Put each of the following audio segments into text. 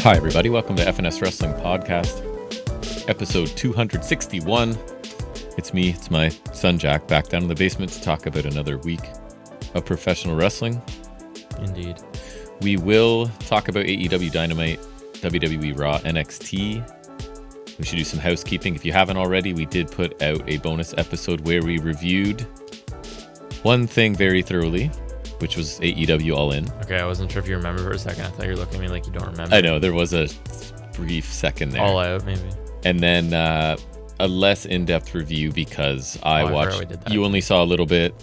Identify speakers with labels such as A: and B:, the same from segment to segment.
A: Hi, everybody. Welcome to FNS Wrestling Podcast, episode 261. It's me, it's my son Jack, back down in the basement to talk about another week of professional wrestling.
B: Indeed.
A: We will talk about AEW Dynamite, WWE Raw, NXT. We should do some housekeeping. If you haven't already, we did put out a bonus episode where we reviewed one thing very thoroughly, which was AEW All In.
B: Okay, I wasn't sure if you remember for a second. I thought you were looking at me like you don't remember.
A: I know, there was a brief second there.
B: All Out, maybe.
A: And then a less in-depth review because I watched. You only saw a little bit,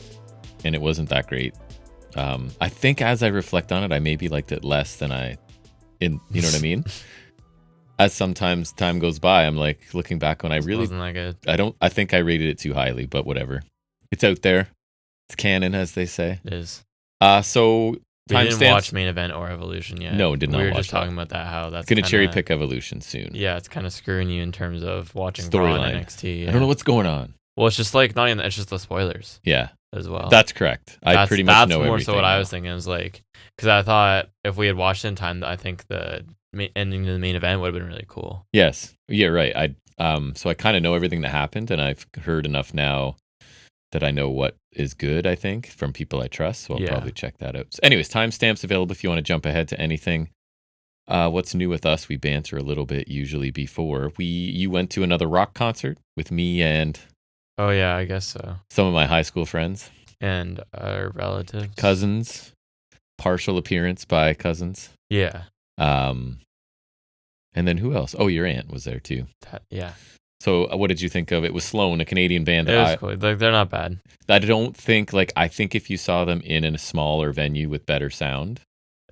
A: and it wasn't that great. I think as I reflect on it, I maybe liked it less than you know what I mean? As sometimes time goes by, I'm like looking back when I really
B: wasn't that good.
A: I think I rated it too highly, but whatever. It's out there. It's canon, as they say.
B: It is.
A: So
B: we didn't watch Main Event or Evolution yet.
A: No, did not watch.
B: We were just talking about that. How that's
A: gonna cherry pick Evolution soon.
B: Yeah, it's kind of screwing you in terms of watching Raw and NXT. Yeah.
A: I don't know what's going on.
B: Well, it's just like not even. It's just the spoilers.
A: Yeah,
B: as well.
A: That's correct. I pretty much know everything.
B: That's more so what I was thinking is like, because I thought if we had watched it in time, I think the ending to the main event would have been really cool.
A: Yes. Yeah. Right. So I kind of know everything that happened, and I've heard enough now that I know what is good, I think, from people I trust. So I'll probably check that out. So anyways, timestamps available if you want to jump ahead to anything. What's new with us? We banter a little bit usually before. You went to another rock concert with me and...
B: Oh, yeah, I guess so.
A: Some of my high school friends.
B: And our relatives.
A: Cousins. Partial appearance by cousins.
B: Yeah.
A: And then who else? Oh, your aunt was there too.
B: Yeah.
A: So what did you think of it? Was Sloan, a Canadian band?
B: It was cool. Like, they're not bad.
A: I don't think, I think if you saw them in a smaller venue with better sound.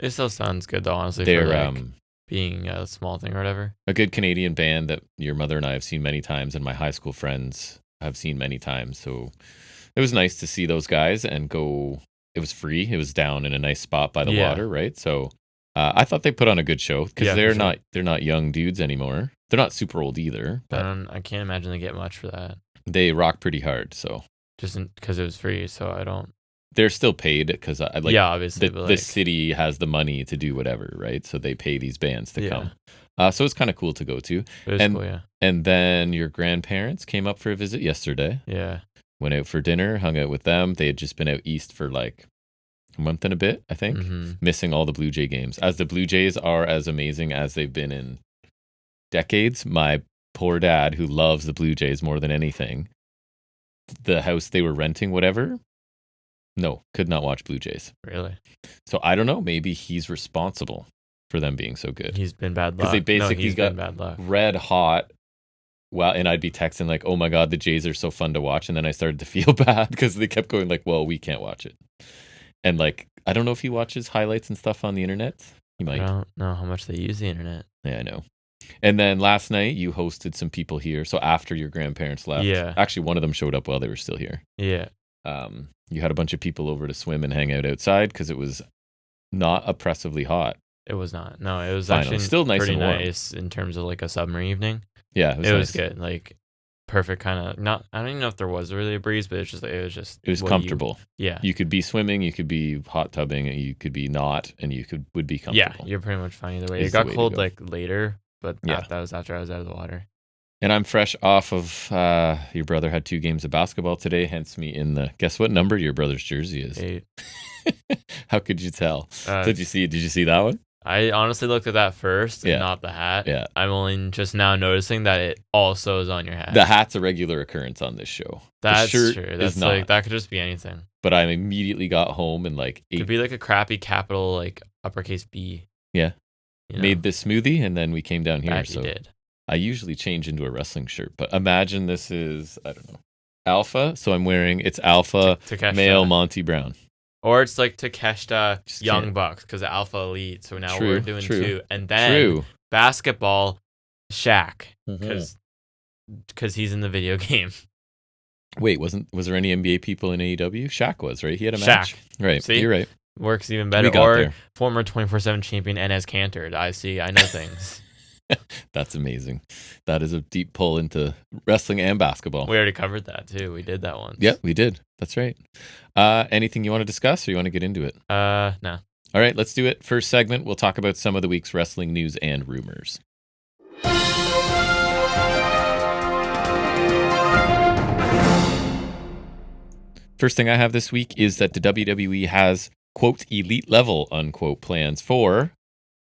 B: It still sounds good though, honestly,
A: they're,
B: for being a small thing or whatever.
A: A good Canadian band that your mother and I have seen many times and my high school friends have seen many times. So it was nice to see those guys and go. It was free. It was down in a nice spot by the water, right? So I thought they put on a good show because they're not young dudes anymore. They're not super old either. But
B: I can't imagine they get much for that.
A: They rock pretty hard, so
B: just because it was free. So I don't.
A: They're still paid because
B: obviously
A: the city has the money to do whatever, right? So they pay these bands to come. So it's kind of cool to go to.
B: It was cool, yeah.
A: And then your grandparents came up for a visit yesterday.
B: Yeah.
A: Went out for dinner, hung out with them. They had just been out east for a month and a bit, I think, missing all the Blue Jay games. As the Blue Jays are as amazing as they've been in decades, my poor dad, who loves the Blue Jays more than anything, the house they were renting, whatever, could not watch Blue Jays.
B: Really?
A: So I don't know. Maybe he's responsible for them being so good.
B: He's been bad luck.
A: Because they basically got
B: bad luck.
A: Red hot. Well, and I'd be texting like, "Oh my God, the Jays are so fun to watch," and then I started to feel bad because they kept going like, "Well, we can't watch it." And I don't know if he watches highlights and stuff on the internet. He might.
B: I don't know how much they use the internet.
A: Yeah, I know. And then last night you hosted some people here. So after your grandparents left, actually one of them showed up while they were still here.
B: Yeah.
A: You had a bunch of people over to swim and hang out outside because it was not oppressively hot.
B: It was not. No, it was actually
A: still nice
B: pretty
A: and warm.
B: nice in terms of a summer evening.
A: Yeah,
B: it was good. Perfect kind of. Not. I don't even know if there was really a breeze, but it was
A: comfortable.
B: You
A: could be swimming, you could be hot tubbing, you could be not, and would be comfortable.
B: Yeah, you're pretty much fine either way. It got cold later, but that was after I was out of the water.
A: And I'm fresh off of your brother had 2 games of basketball today, hence me in the guess what number your brother's jersey is.
B: 8.
A: How could you tell? Did you see that one?
B: I honestly looked at that first and not the hat.
A: Yeah.
B: I'm only just now noticing that it also is on your hat.
A: The hat's a regular occurrence on this show.
B: That's
A: true.
B: That's
A: not.
B: That could just be anything.
A: But I immediately got home and
B: it could be a crappy capital uppercase B.
A: Yeah. Made this smoothie and then we came down here.
B: So did.
A: I usually change into a wrestling shirt, but imagine this is, I don't know, Alpha. So I'm wearing, it's Alpha male Monty Brown.
B: Or it's Takeshita Young Bucks because Alpha Elite. So now we're doing 2. And then basketball Shaq because he's in the video game.
A: Wait, was there any NBA people in AEW? Shaq was, right? He had a match. Right.
B: See?
A: You're right.
B: Works even better. Or former 24/7 champion NS Cantor. I know things.
A: That's amazing. That is a deep pull into wrestling and basketball.
B: We already covered that too. We did that once.
A: Yeah, we did. That's right. Anything you want to discuss or you want to get into it?
B: No.
A: All right, let's do it. First segment, we'll talk about some of the week's wrestling news and rumors. First thing I have this week is that the WWE has, quote, elite level, unquote, plans for...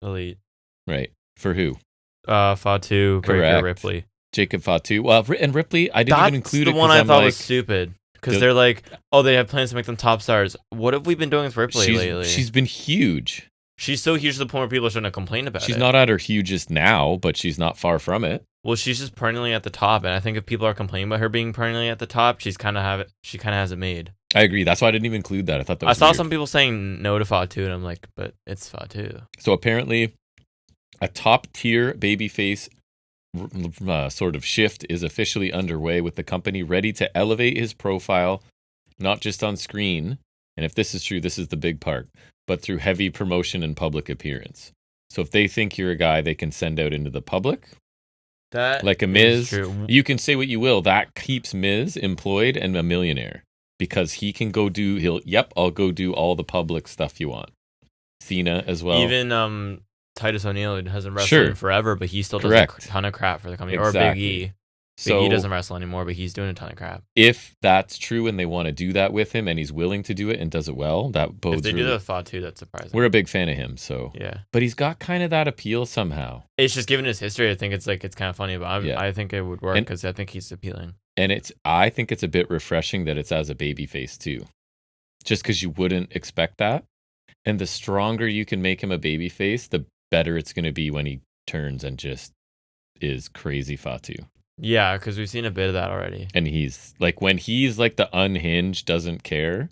B: Elite.
A: Right. For who?
B: Fatu, Breakker, Ripley.
A: Jacob Fatu. Well, and Ripley, I didn't even include it.
B: That's the one I thought was stupid. Because they're like, oh, they have plans to make them top stars. What have we been doing with Ripley lately?
A: She's been huge.
B: She's so huge to the point where people are starting to complain about it.
A: She's not at her hugest now, but she's not far from it.
B: Well, she's just perennially at the top, and I think if people are complaining about her being perennially at the top, she kind of has it made.
A: I agree. That's why I didn't even include that. I thought that was
B: I saw
A: weird.
B: some people saying no to Fatu, and I'm like, but it's Fatu.
A: So apparently, a top tier babyface sort of shift is officially underway, with the company ready to elevate his profile, not just on screen. And if this is true, this is the big part, but through heavy promotion and public appearance. So if they think you're a guy they can send out into the public, like a Miz, you can say what you will. That keeps Miz employed and a millionaire, because he can go do, I'll go do all the public stuff you want. Cena as well.
B: Even Titus O'Neil hasn't wrestled in forever, but he still does a ton of crap for the company. Exactly. Or Big E. Big E doesn't wrestle anymore, but he's doing a ton of crap.
A: If that's true and they want to do that with him and he's willing to do it and does it well, that bodes.
B: If they do that with Fatu, that's surprising.
A: We're a big fan of him, so
B: yeah.
A: But he's got kind of that appeal somehow.
B: It's just given his history, I think it's kind of funny, but I think it would work because I think he's appealing.
A: And I think it's a bit refreshing that it's as a babyface too, just because you wouldn't expect that. And the stronger you can make him a babyface, the better it's going to be when he turns and just is crazy Fatu.
B: Yeah, because we've seen a bit of that already.
A: And he's like, when he's like the unhinged, doesn't care,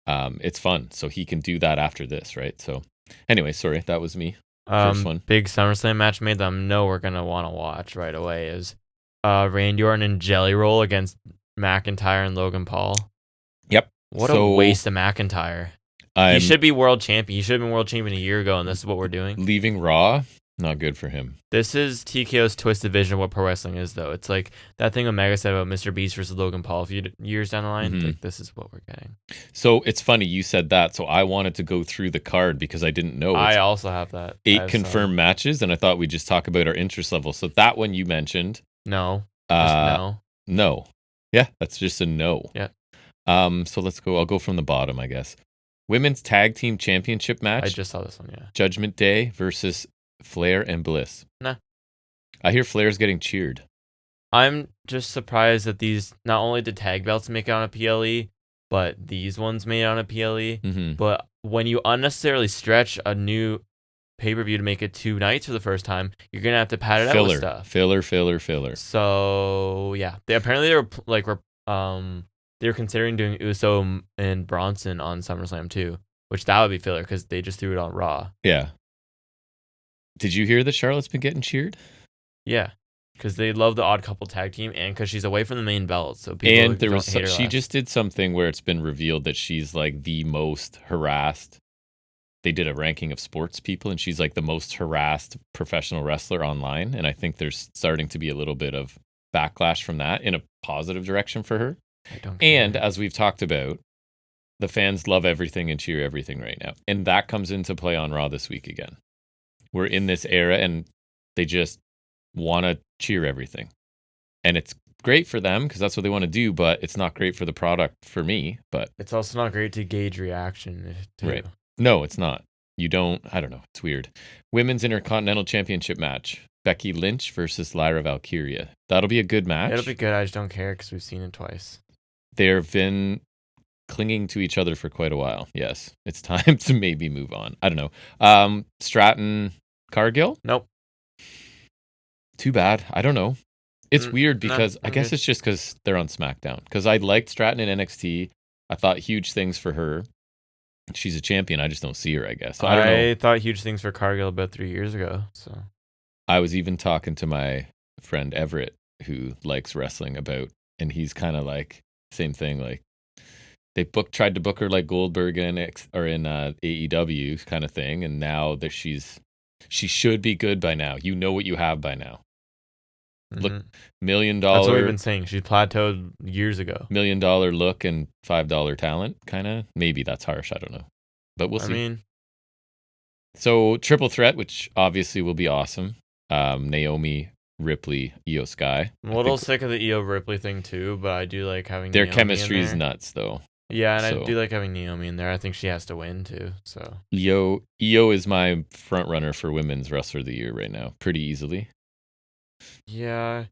A: it's fun. So he can do that after this, right? So anyway, sorry, that was me. First one.
B: Big SummerSlam match made them know we're going to want to watch right away is Randy Orton and Jelly Roll against McIntyre and Logan Paul.
A: Yep.
B: What a waste of McIntyre. He should be world champion. He should have been world champion a year ago, and this is what we're doing.
A: Leaving Raw, not good for him.
B: This is TKO's twisted vision of what pro wrestling is, though. It's like that thing Omega said about Mr. Beast versus Logan Paul a few years down the line. Mm-hmm. Like, this is what we're getting.
A: So it's funny you said that. So I wanted to go through the card because I didn't know.
B: I also have that.
A: 8 confirmed matches, and I thought we'd just talk about our interest level. So that one you mentioned.
B: No. No.
A: No. Yeah, that's just a no.
B: Yeah.
A: So let's go. I'll go from the bottom, I guess. Women's Tag Team Championship match.
B: I just saw this one, yeah.
A: Judgment Day versus Flair and Bliss.
B: Nah.
A: I hear Flair's getting cheered.
B: I'm just surprised that these, not only did tag belts make it on a PLE, but these ones made it on a PLE.
A: Mm-hmm.
B: But when you unnecessarily stretch a new pay-per-view to make it 2 nights for the first time, you're going to have to pad it out with stuff.
A: Filler.
B: So, yeah. They were considering doing Uso and Bronson on SummerSlam too, which that would be filler because they just threw it on Raw.
A: Yeah. Did you hear that Charlotte's been getting cheered?
B: Yeah, because they love the Odd Couple tag team, and because she's away from the main belt, so people
A: she just did something where it's been revealed that she's like the most harassed. They did a ranking of sports people, and she's like the most harassed professional wrestler online, and I think there's starting to be a little bit of backlash from that in a positive direction for her. And as we've talked about, the fans love everything and cheer everything right now. And that comes into play on Raw this week again. We're in this era and they just want to cheer everything. And it's great for them because that's what they want to do, but it's not great for the product for me. But
B: it's also not great to gauge reaction too.
A: Right. No, it's not. I don't know. It's weird. Women's Intercontinental Championship match. Becky Lynch versus Lyra Valkyria. That'll be a good match.
B: It'll be good. I just don't care because we've seen it twice.
A: They've been clinging to each other for quite a while. Yes, it's time to maybe move on. I don't know. Stratton, Cargill?
B: Nope.
A: Too bad. I don't know. It's weird because I guess it's just because they're on SmackDown. Because I liked Stratton in NXT. I thought huge things for her. She's a champion. I just don't see her, I guess. So I
B: thought huge things for Cargill about 3 years ago. So
A: I was even talking to my friend Everett, who likes wrestling and he's kind of like, same thing, like they tried to book her like Goldberg in AEW kind of thing, and now that she should be good by now. You know what you have by now. Mm-hmm. Look, $1 million.
B: That's what we've been saying. She plateaued years ago.
A: $1 million look and $5 talent, kind of. Maybe that's harsh. I don't know, but we'll see.
B: I mean,
A: So triple threat, which obviously will be awesome. Naomi, Ripley, Io Sky.
B: I'm a little sick of the Io Ripley thing too, but I do like having
A: their
B: Naomi
A: chemistry
B: in
A: is
B: there.
A: nuts though.
B: Yeah, and I do like having Naomi in there. I think she has to win too. So
A: Io is my front runner for women's wrestler of the year right now, pretty easily.
B: Yeah.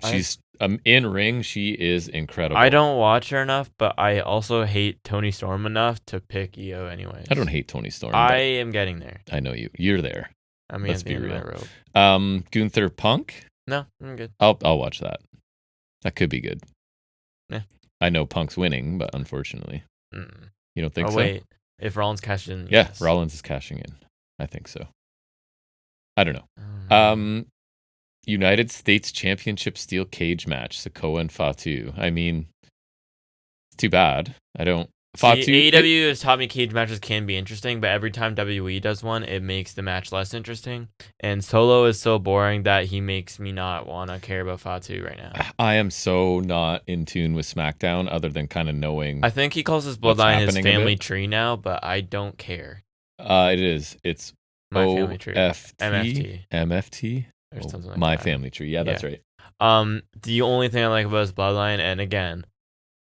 A: She's in ring. She is incredible.
B: I don't watch her enough, but I also hate Toni Storm enough to pick Io anyways.
A: I don't hate Toni Storm.
B: I am getting there.
A: I know you. You're there.
B: I mean, let's be real.
A: Gunther Punk.
B: No, I'm good.
A: I'll watch that. That could be good.
B: Yeah.
A: I know Punk's winning, but unfortunately, you don't think so?
B: Wait, if Rollins cashes in,
A: yeah,
B: yes.
A: Rollins is cashing in. I think so. I don't know. United States Championship steel cage match, Sikoa and Fatu. I mean, it's too bad. I don't. Fatu.
B: AEW has taught me cage matches can be interesting, but every time WWE does one, it makes the match less interesting. And Solo is so boring that he makes me not want to care about Fatu right now.
A: I am so not in tune with SmackDown, other than kind of knowing.
B: I think he calls his bloodline his family tree now, but I don't care.
A: It is. It's
B: my family tree.
A: MFT.
B: Like
A: my family tree. Yeah, that's right.
B: The only thing I like about his bloodline, and again,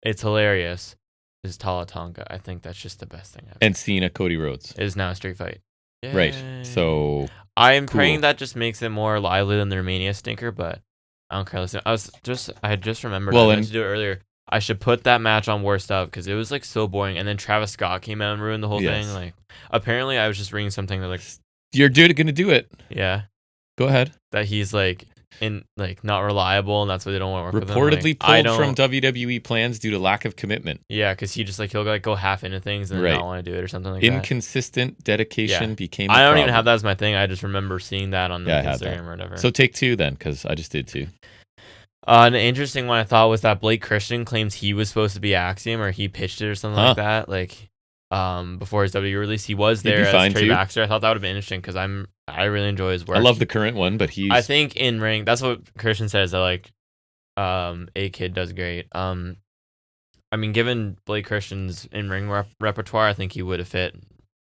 B: it's hilarious, is Tala Tonga. I think that's just the best thing ever.
A: And Cena, Cody Rhodes.
B: It is now a street fight. Yay.
A: Right. So
B: I'm praying that just makes it more lively than the Romania stinker, but I don't care. Listen, I had just remembered I meant to do it earlier. I should put that match on Worst Of because it was like so boring. And then Travis Scott came out and ruined the whole thing. Like, apparently, I was just reading something that like
A: you're gonna do it.
B: Yeah.
A: Go ahead.
B: That he's like not reliable, and that's why they don't want to work
A: Reportedly
B: with him.
A: pulled from WWE plans due to lack of commitment.
B: Yeah, because he just he'll like go half into things and not want to do it or something like
A: Inconsistent dedication became.
B: I don't even have that as my thing. I just remember seeing that on Instagram or whatever.
A: So take two then, because I just did too.
B: An interesting one I thought was that Blake Christian claims he was supposed to be Axiom or he pitched it or something like that. Like before his WWE release, he was there as Trey Baxter. I thought that would have been interesting because I really enjoy his work.
A: I love the current one, but I
B: think in ring, that's what Christian says, that like A-Kid does great. I mean, given Blake Christian's in ring repertoire, I think he would have fit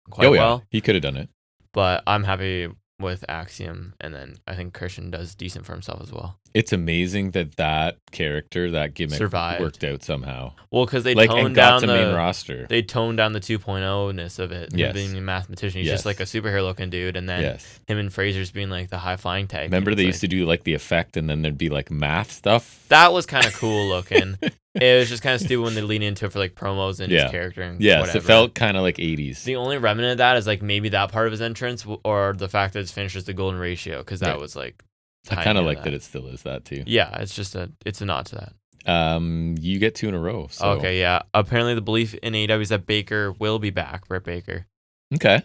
B: quite well.
A: He could have done it.
B: But I'm happy with Axiom, and then I think Christian does decent for himself as well.
A: It's amazing that character, that gimmick
B: survived,
A: worked out somehow.
B: Well, because they toned down the main roster. They toned down the 2.0-ness of it. Him being a mathematician, he's just like a superhero looking dude, and then him and Fraser's being like the high flying tag.
A: Remember they used to do like the effect, and then there'd be like math stuff.
B: That was kind of cool looking. It was just kind of stupid when they lean into it for like promos and his character and whatever.
A: It felt kind of like 80s.
B: The only remnant of that is like maybe that part of his entrance or the fact that his finish is the golden ratio, because that was like.
A: I kind of like that it still is that too.
B: Yeah, it's a nod to that.
A: You get two in a row. So.
B: Okay, yeah. Apparently the belief in AEW is that Baker will be back, Britt Baker.
A: Okay.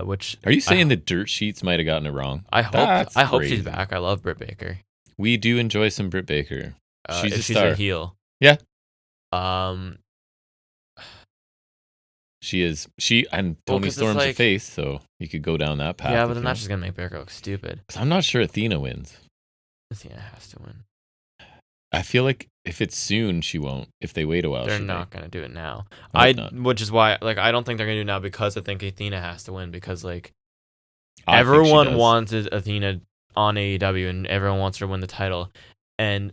B: Which
A: are you saying the dirt sheets might have gotten it wrong?
B: I hope she's back. I love Britt Baker.
A: We do enjoy some Britt Baker. She's
B: a heel.
A: Yeah.
B: She
A: is. And Toni Storm's a face, so you could go down that path.
B: Yeah, but then that's just gonna make Baker look stupid.
A: Because I'm not sure Athena wins.
B: Athena has to win.
A: I feel like if it's soon, she won't. If they wait a while,
B: they're not gonna do it now.
A: Not.
B: Which is why, like, I don't think they're gonna do it now because I think Athena has to win, because like everyone wanted Athena on AEW and everyone wants her to win the title, and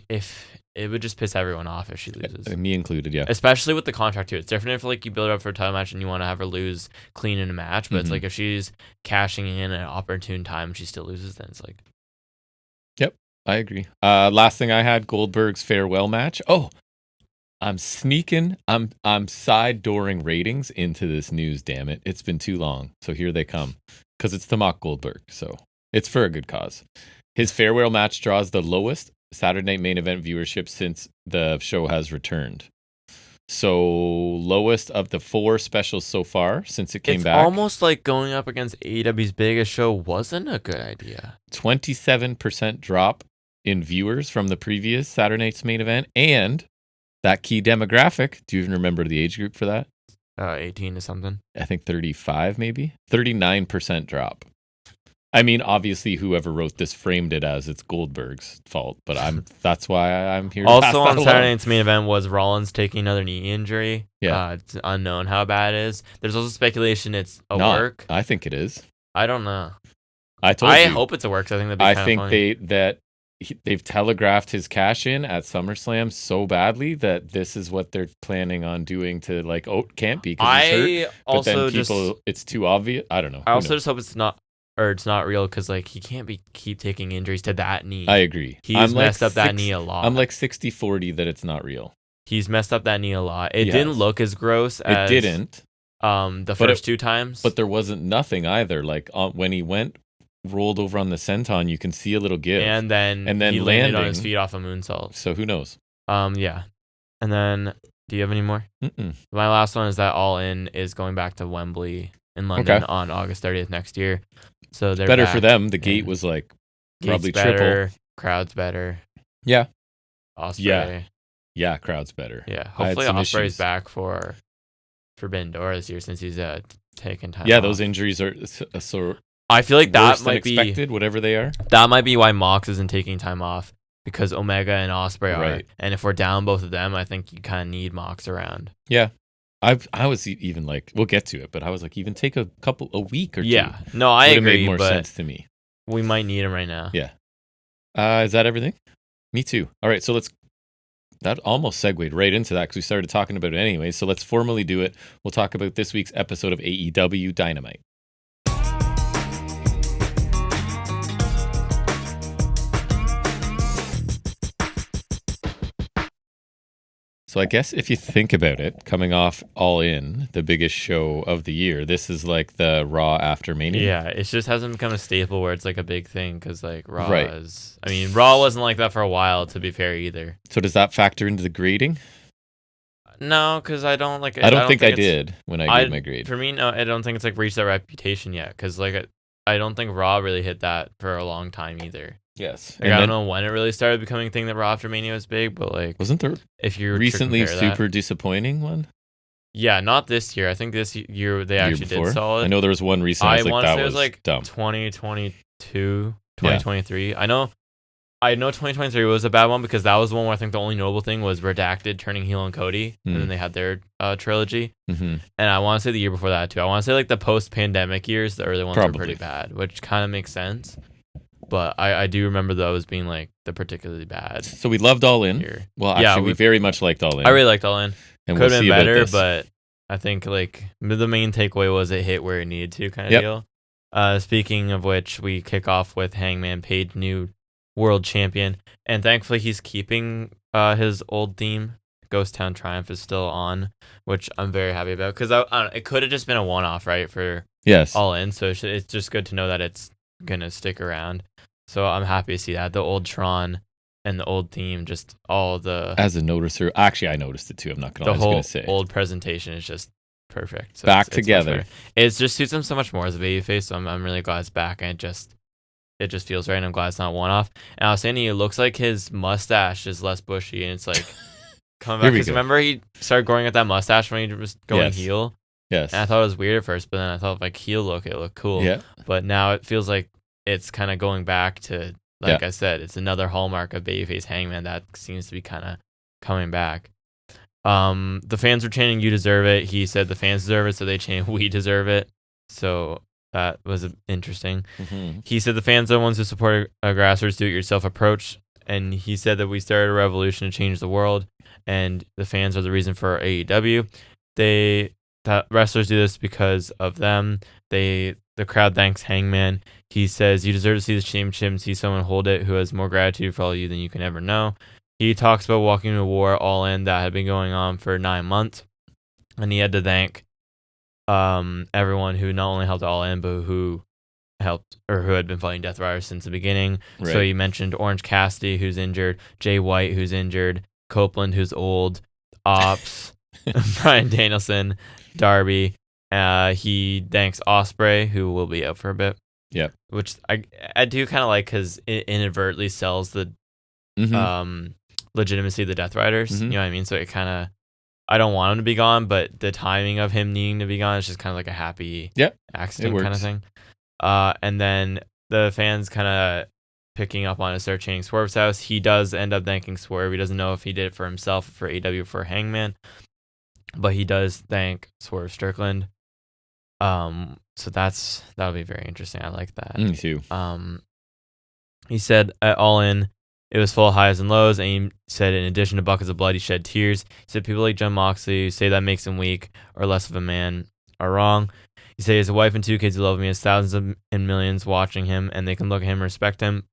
B: if it would just piss everyone off if she loses.
A: Me included, yeah.
B: Especially with the contract too. It's different if like you build her up for a title match and you want to have her lose clean in a match, but it's like if she's cashing in at an opportune time and she still loses, then it's like.
A: Yep, I agree. Last thing I had, Goldberg's farewell match. Oh, I'm sneaking. I'm side-dooring ratings into this news, damn it. It's been too long. So here they come. Because it's to mock Goldberg, so it's for a good cause. His farewell match draws the lowest Saturday Night Main Event viewership since the show has returned. So lowest of the 4 specials so far since it came back.
B: It's almost like going up against AEW's biggest show wasn't a good idea.
A: 27% drop in viewers from the previous Saturday Night's Main Event, and that key demographic. Do you even remember the age group for that?
B: 18 to something.
A: I think 35, maybe 39% drop. I mean, obviously, whoever wrote this framed it as it's Goldberg's fault, but that's why I'm here.
B: Also, on Saturday night's main event was Rollins taking another knee injury.
A: Yeah,
B: it's unknown how bad it is. There's also speculation it's a work.
A: I think it is.
B: I don't know.
A: I
B: hope it's a work. I think that'd be kind of funny.
A: They've telegraphed his cash in at SummerSlam so badly that this is what they're planning on doing to can't be because he's hurt. But then it's too obvious. I don't know.
B: I also just hope it's not real because he can't keep taking injuries to that knee.
A: I agree.
B: He's messed up that knee a lot.
A: I'm 60-40 that it's not real.
B: He's messed up that knee a lot. It didn't look as gross as
A: it didn't.
B: The first 2 times.
A: But there wasn't nothing either. When he rolled over on the senton, you can see a little give,
B: and then he landed on his feet off a moonsault.
A: So who knows?
B: Yeah. And then, do you have any more? My last one is that All In is going back to Wembley in London on August 30th next year. So they're
A: better for them. The gate was probably
B: better,
A: triple.
B: Crowd's better.
A: Yeah.
B: Osprey.
A: Yeah, crowd's better.
B: Yeah. Hopefully Osprey's back for Forbidden Door this year since he's taking time.
A: Yeah, those injuries are so.
B: I feel like that might
A: be whatever they are.
B: That might be why Mox isn't taking time off because Omega and Osprey are. Right. And if we're down both of them, I think you kind of need Mox around.
A: Yeah. I was even we'll get to it, but I was even take a week or two.
B: Yeah. No, I agree.
A: Made more sense to me.
B: We might need him right now.
A: Yeah. Is that everything? Me too. All right. So that almost segued right into that because we started talking about it anyway. So let's formally do it. We'll talk about this week's episode of AEW Dynamite. So I guess if you think about it, coming off All In, the biggest show of the year, this is the Raw after Mania.
B: Yeah, it just hasn't become a staple where it's a big thing because Raw is... I mean, Raw wasn't like that for a while, to be fair, either.
A: So does that factor into the grading?
B: No, because I don't like...
A: I don't think I did when I gave my grade.
B: For me, no, I don't think it's reached that reputation yet because I don't think Raw really hit that for a long time either.
A: Yes.
B: I don't know when it really started becoming a thing that Raw after Mania was big, but
A: wasn't there
B: if you're
A: recently super disappointing one?
B: Yeah, not this year. I think this year they actually did solid.
A: I know there was one recently.
B: I want to say it was
A: dumb.
B: 2022, 2023. Yeah. I know 2023 was a bad one because that was the one where I think the only notable thing was Redacted turning heel on Cody, and then they had their trilogy. Mm-hmm. And I want to say the year before that too. I want to say the post-pandemic years, the early ones were pretty bad, which kind of makes sense. But I do remember those being the particularly bad.
A: So we loved All In. Year. Well, actually, we very much liked All In.
B: I really liked All In.
A: And
B: could have been better, but I think the main takeaway was it hit where it needed to, kind of deal. Speaking of which, we kick off with Hangman Page, new world champion, and thankfully he's keeping his old theme. Ghost Town Triumph is still on, which I'm very happy about because it could have just been a one-off, right, for All In. So it's just good to know that it's gonna stick around. So I'm happy to see that the old Tron and the old theme, just all the
A: as a noticer. Actually, I noticed it too. I'm not gonna.
B: The whole old presentation is just perfect. So
A: back together.
B: It just suits him so much more as a babyface. So I'm really glad it's back, and it just feels right. And I'm glad it's not one off. And I was saying to you, it looks like his mustache is less bushy, and it's coming back. Because remember he started growing out that mustache when he was going heel.
A: Yes.
B: And I thought it was weird at first, but then I thought heel look, it looked cool.
A: Yeah.
B: But now it feels like it's kind of going back to, I said, it's another hallmark of babyface Hangman that seems to be kind of coming back. The fans were chanting, "You deserve it." He said the fans deserve it, so they chanted, "We deserve it." So that was interesting. Mm-hmm. He said the fans are the ones who support a grassroots do-it-yourself approach. And he said that we started a revolution to change the world, and the fans are the reason for AEW. That wrestlers do this because of them. The crowd thanks Hangman. He says, "You deserve to see the championship and see someone hold it who has more gratitude for all you than you can ever know." He talks about walking to war All In that had been going on for 9 months, and he had to thank everyone who not only helped All In, but who helped or who had been fighting Death Rider since the beginning. Right. So he mentioned Orange Cassidy, who's injured, Jay White, who's injured, Copeland, who's old, Ops, Bryan Danielson, Darby. He thanks Osprey, who will be out for a bit.
A: Yeah,
B: which I do kind of like because it inadvertently sells the legitimacy of the Death Riders. Mm-hmm. You know what I mean? So it kind of, I don't want him to be gone, but the timing of him needing to be gone is just kind of like a happy accident kind of thing. And then the fans kind of picking up on it, start chanting Swerve's house. He does end up thanking Swerve. He doesn't know if he did it for himself, for AEW, for Hangman, but he does thank Swerve Strickland. So that'll be very interesting. I like that.
A: Me too.
B: He said at All In, it was full of highs and lows, and he said in addition to buckets of blood, he shed tears. He said people like Jon Moxley who say that makes him weak or less of a man are wrong. He said he has a wife and 2 kids who love him. He has thousands and millions watching him, and they can look at him and respect him.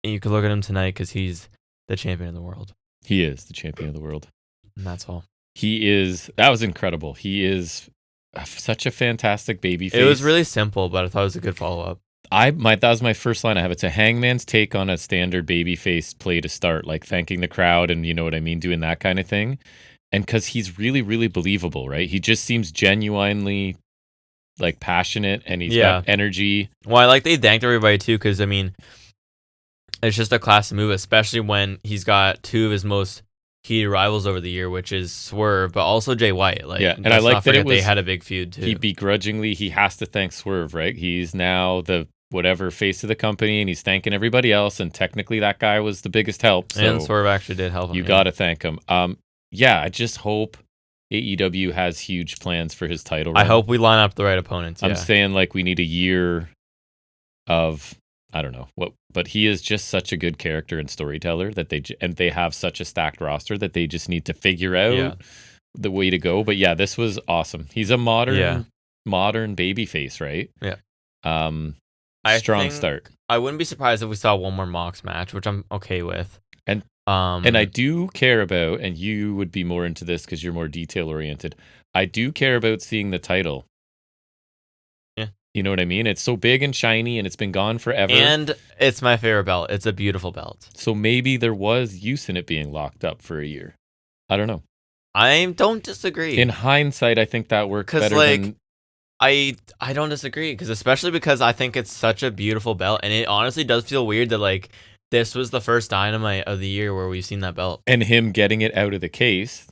B: And you can look at him tonight because he's the champion of the world.
A: He is the champion of the world.
B: And that's all.
A: He is. That was incredible. He is such a fantastic babyface.
B: It was really simple, but I thought it was a good follow-up.
A: That was my first line I have. It's a Hangman's take on a standard babyface play to start, like thanking the crowd and, you know what I mean, doing that kind of thing. And because he's really, really believable, right? He just seems genuinely like passionate, and he's got energy.
B: Well, I like they thanked everybody too, because I mean, it's just a classic move, especially when he's got 2 of his most heated rivals over the year, which is Swerve, but also Jay White. Like,
A: and I like that
B: they had a big feud too.
A: He begrudgingly, he has to thank Swerve, right? He's now the whatever face of the company, and he's thanking everybody else, and technically that guy was the biggest help. So
B: and Swerve actually did help him.
A: You got to thank him. I just hope AEW has huge plans for his title run.
B: I hope we line up the right opponents.
A: I'm saying like we need a year of, I don't know what, but he is just such a good character and storyteller that they have such a stacked roster that they just need to figure out the way to go. But yeah, this was awesome. He's a modern babyface, right?
B: Yeah.
A: Strong start.
B: I wouldn't be surprised if we saw one more Mox match, which I'm okay with.
A: And I do care about, and you would be more into this because you're more detail oriented. I do care about seeing the title.
B: Yeah.
A: You know what I mean? It's so big and shiny, and it's been gone forever.
B: And it's my favorite belt. It's a beautiful belt.
A: So maybe there was use in it being locked up for a year. I don't know.
B: I don't disagree.
A: In hindsight, I think that worked better than...
B: I don't disagree, especially because I think it's such a beautiful belt, and it honestly does feel weird that like this was the first Dynamite of the year where we've seen that belt. And
A: him getting it out of the case,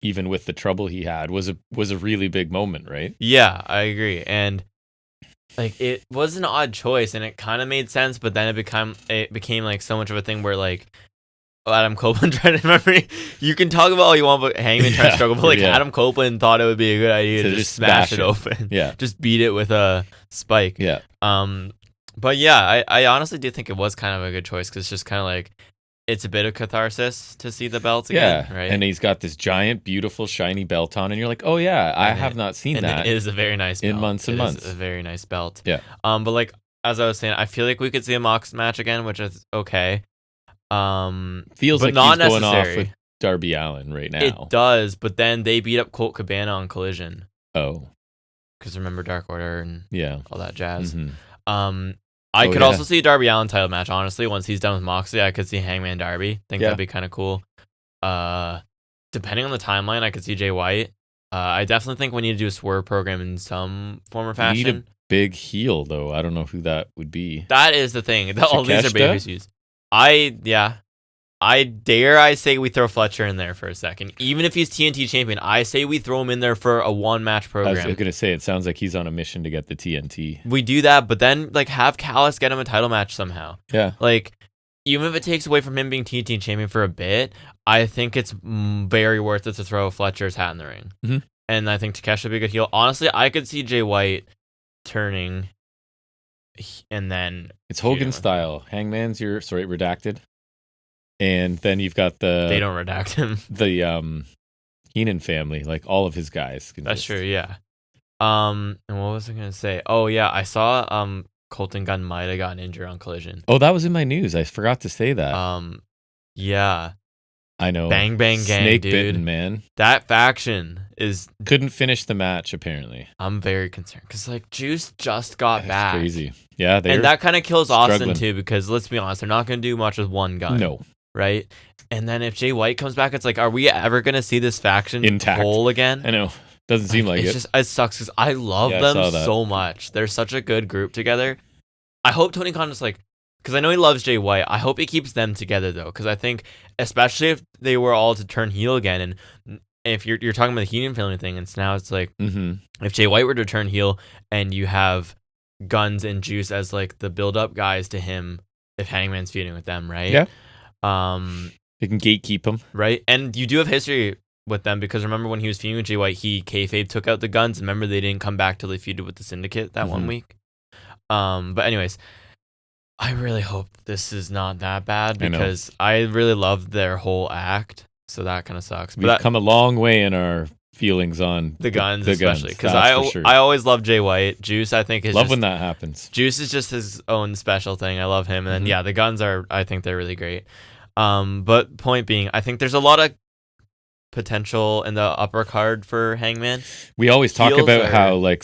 A: even with the trouble he had, was a really big moment, right?
B: Yeah, I agree. And like it was an odd choice, and it kind of made sense, but then it became like so much of a thing where like Adam Copeland tried to remember. You can talk about all you want, but Hangman tried to struggle. But like Adam Copeland thought it would be a good idea to just smash it open.
A: Yeah,
B: just beat it with a spike.
A: Yeah.
B: But yeah, I honestly do think it was kind of a good choice because it's just kind of like it's a bit of catharsis to see the belts again. Yeah, right.
A: And he's got this giant, beautiful, shiny belt on, and you're like, oh yeah, I have not seen that.
B: It is a very nice belt.
A: In months and months.
B: It is a very nice belt.
A: Yeah.
B: But like as I was saying, I feel like we could see a Mox match again, which is okay.
A: Feels like not he's going off with Darby Allin right now.
B: It does, but then they beat up Colt Cabana on Collision.
A: Oh,
B: because remember Dark Order and all that jazz.
A: Mm-hmm.
B: I could also see a Darby Allin title match. Honestly, once he's done with Moxley, I could see Hangman Darby. I think that'd be kind of cool. Depending on the timeline, I could see Jay White. I definitely think we need to do a Swerve program in some form or fashion.
A: We need a big heel though. I don't know who that would be.
B: That is the thing. All these are baby issues. I dare say we throw Fletcher in there for a second. Even if he's TNT champion, I say we throw him in there for a one-match program.
A: I was going to say, it sounds like he's on a mission to get the TNT.
B: We do that, but then like have Callis get him a title match somehow.
A: Yeah.
B: Like, even if it takes away from him being TNT champion for a bit, I think it's very worth it to throw Fletcher's hat in the ring.
A: Mm-hmm.
B: And I think Takeshi would be a good heel. Honestly, I could see Jay White turning, and then...
A: It's Hogan style. Hangman's redacted. And then you've got
B: they don't redact him.
A: The Heenan family, like all of his guys.
B: That's true, yeah. And what was I gonna say? Oh yeah, I saw Colton Gunn might have gotten injured on Collision.
A: Oh, that was in my news. I forgot to say that.
B: Yeah.
A: I know.
B: Bang Bang Gang,
A: Snake
B: dude.
A: Bitten, man.
B: That faction
A: couldn't finish the match apparently.
B: I'm very concerned because like Juice just got back.
A: Crazy. Yeah,
B: and that kind of kills Austin too because let's be honest, they're not gonna do much with one gun.
A: No.
B: Right? And then if Jay White comes back, it's like, are we ever going to see this faction
A: intact
B: whole again?
A: I know. Doesn't seem like it.
B: It sucks because I love them so much. They're such a good group together. I hope Tony Khan is like, because I know he loves Jay White. I hope he keeps them together though, because I think, especially if they were all to turn heel again, and if you're talking about the Heenan family thing, and now it's like, if Jay White were to turn heel, and you have Guns and Juice as like the build-up guys to him if Hangman's feuding with them, right?
A: Yeah. They can gatekeep him.
B: Right? And you do have history with them because remember when he was feuding with Jay White, he kayfabe took out the Guns. Remember they didn't come back till they feuded with the Syndicate that 1 week. But anyways, I really hope this is not that bad because I really love their whole act. So that kind of sucks.
A: We've come a long way in our feelings on
B: the Guns, especially because I always love Jay White. Juice, I think, is
A: when that happens.
B: Juice is just his own special thing. I love him, and then the Guns I think they're really great. But point being, I think there's a lot of potential in the upper card for Hangman.
A: We always talk about how like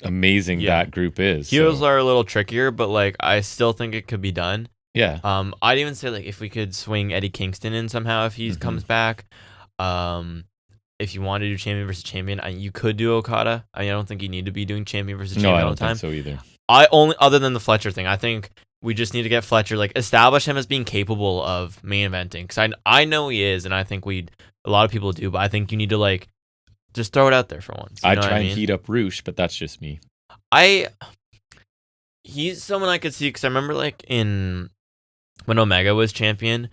A: amazing that group is.
B: Heels are a little trickier, but like I still think it could be done.
A: Yeah.
B: I'd even say like if we could swing Eddie Kingston in somehow if he comes back. If you want to do champion versus champion, you could do Okada. I don't think you need to be doing champion versus champion all the time.
A: I don't think so either.
B: Other than the Fletcher thing, I think we just need to get Fletcher, like establish him as being capable of main eventing. Because I know he is, and I think a lot of people do, but I think you need to like just throw it out there for once.
A: I try and heat up Roosh, but that's just me.
B: He's someone I could see because I remember like when Omega was champion,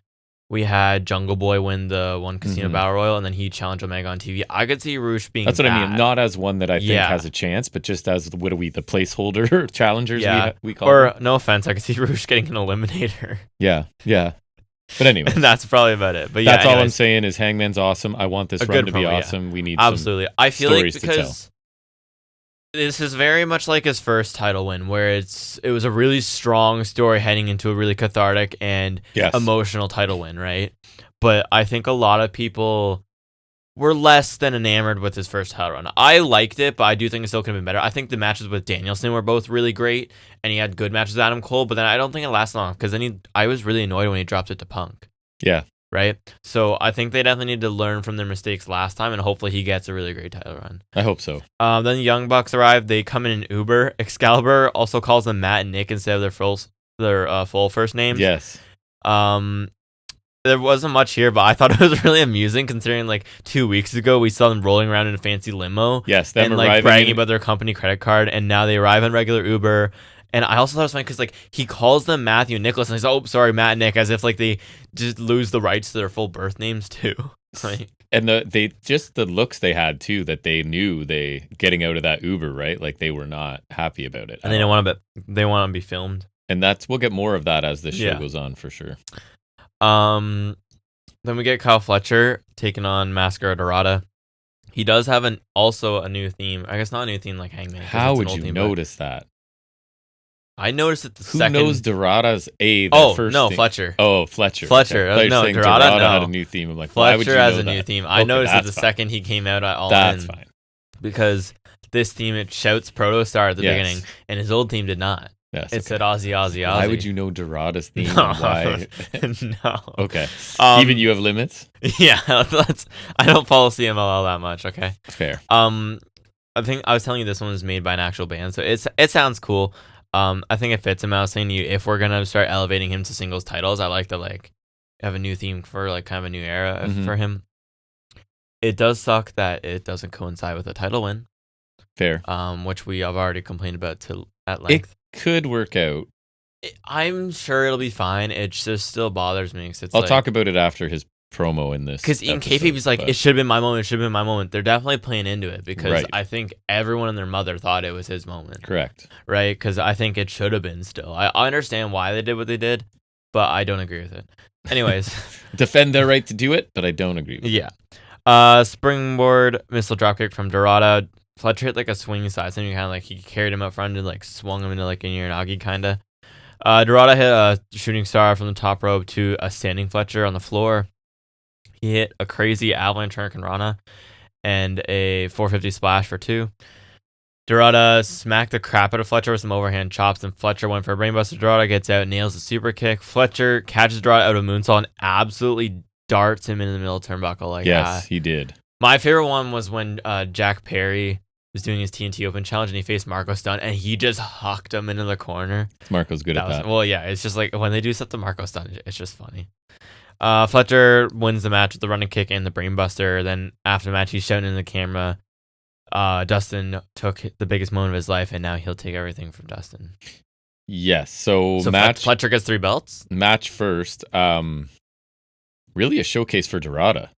B: we had Jungle Boy win the one Casino Battle Royal, and then he challenged Omega on TV. I could see Roosh being
A: That's what I mean. Not as one that I think has a chance, but just as, the placeholder challengers we call them.
B: No offense, I could see Roosh getting an eliminator.
A: Yeah. But anyway.
B: That's probably about it. But
A: that's all I'm saying is Hangman's awesome. I want this run to be awesome. Yeah. We need
B: absolutely. I feel like because
A: to tell.
B: This is very much like his first title win, where it was a really strong story heading into a really cathartic and emotional title win, right? But I think a lot of people were less than enamored with his first title run. I liked it, but I do think it still could have been better. I think the matches with Danielson were both really great, and he had good matches with Adam Cole, but then I don't think it lasted long, because then I was really annoyed when he dropped it to Punk.
A: Yeah.
B: Right? So I think they definitely need to learn from their mistakes last time, and hopefully he gets a really great title run.
A: I hope so.
B: Then the Young Bucks arrive. They come in an Uber. Excalibur also calls them Matt and Nick instead of their full first names.
A: Yes.
B: There wasn't much here, but I thought it was really amusing considering like 2 weeks ago we saw them rolling around in a fancy limo.
A: Yes,
B: them and like bragging about their company credit card, and now they arrive on regular Uber. And I also thought it was funny because like he calls them Matthew and Nicholas, and he's like, "Oh, sorry, Matt and Nick," as if like they just lose the rights to their full birth names too. Like,
A: and the looks they had too, that they knew getting out of that Uber, right? Like they were not happy about it,
B: and they don't want to be filmed.
A: And we'll get more of that as the show goes on for sure.
B: Then we get Kyle Fletcher taking on Mascara Dorada. He does have also a new theme. I guess not a new theme like Hangman.
A: How would you notice that?
B: I noticed it second.
A: Who knows Dorada's first theme?
B: Fletcher.
A: Oh, Fletcher.
B: Fletcher.
A: Okay.
B: No, Dorada
A: had a new theme. I'm like,
B: Fletcher
A: why would you
B: has
A: know
B: a
A: that?
B: new theme. I noticed it the second he came out at All In.
A: That's fine.
B: Because this theme, it shouts Protostar at the beginning, and his old theme did not.
A: Yes,
B: it said Aussie, Aussie, Aussie.
A: Why would you know Dorada's theme?
B: No.
A: Why?
B: No.
A: Okay. Even you have limits?
B: Yeah. I don't follow CMLL that much, okay?
A: Fair.
B: I think I was telling you this one was made by an actual band, so it sounds cool. I think it fits him. I was saying to you, if we're gonna start elevating him to singles titles, I like to have a new theme for kind of a new era for him. It does suck that it doesn't coincide with a title win.
A: Fair.
B: Which we have already complained about at length.
A: It could work out.
B: I'm sure it'll be fine. It just still bothers me.
A: I'll talk about it after his promo in this.
B: Because in kayfabe, he's like, it should have been my moment. It should have been my moment. They're definitely playing into it because I think everyone and their mother thought it was his moment.
A: Correct.
B: Right? Because I think it should have been still. I understand why they did what they did, but I don't agree with it. Anyways.
A: Defend their right to do it, but I don't agree with it.
B: Yeah. Springboard missile dropkick from Dorada. Fletcher hit a swing side, so kind of he carried him up front and swung him into an Uranagi kind of. Dorada hit a shooting star from the top rope to a standing Fletcher on the floor. He hit a crazy avalanche Hurricanrana and a 450 splash for 2. Dorada smacked the crap out of Fletcher with some overhand chops, and Fletcher went for a brainbuster. Dorada gets out, nails a super kick. Fletcher catches Dorada out of moonsault and absolutely darts him into the middle of the turnbuckle
A: Yes, he did.
B: My favorite one was when Jack Perry was doing his TNT Open Challenge and he faced Marco Stunt and he just hucked him into the corner.
A: Marco's good at that.
B: Well, yeah, it's just when they do stuff to Marco Stunt, it's just funny. Fletcher wins the match with the running kick and the brainbuster. Then after the match, he's shouting in the camera, Dustin took the biggest moment of his life, and now he'll take everything from Dustin.
A: Yes. So
B: Fletcher gets 3 belts.
A: Match first. Really a showcase for Dorada.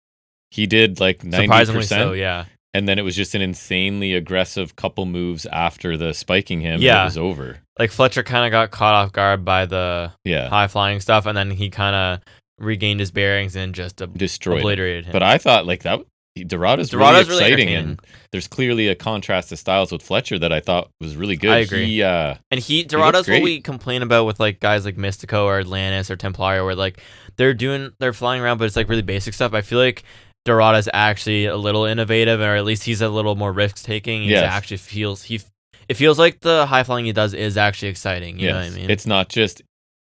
A: He did like 90%.
B: Surprisingly so, yeah.
A: And then it was just an insanely aggressive couple moves after the spiking him. Yeah. And it was over.
B: Like Fletcher kind of got caught off guard by the high flying stuff, and then he kind of regained his bearings and just obliterated him.
A: But I thought like that. Dorada's really exciting, and there's clearly a contrast of styles with Fletcher that I thought was really good.
B: I agree. Dorada's what we complain about with like guys like Mystico or Atlantis or Templario, where like they're flying around, but it's like really basic stuff. I feel like Dorada's actually a little innovative, or at least he's a little more risk taking. He actually it feels like the high flying he does is actually exciting. You know what I mean?
A: It's not just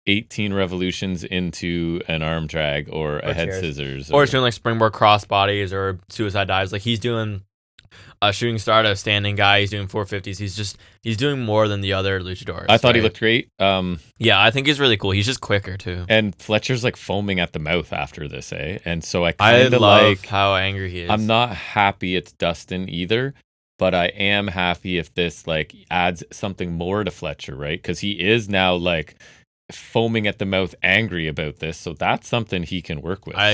A: 18 revolutions into an arm drag or a head scissors.
B: Or he's doing like springboard crossbodies or suicide dives. Like he's doing a shooting star to a standing guy. He's doing 450s. He's doing more than the other luchadors.
A: I thought he looked great.
B: Yeah, I think he's really cool. He's just quicker too.
A: And Fletcher's like foaming at the mouth after this, eh? And so I
B: love
A: like
B: how angry he is.
A: I'm not happy it's Dustin either, but I am happy if this like adds something more to Fletcher, right? Because he is now like foaming at the mouth, angry about this, so that's something he can work with.
B: I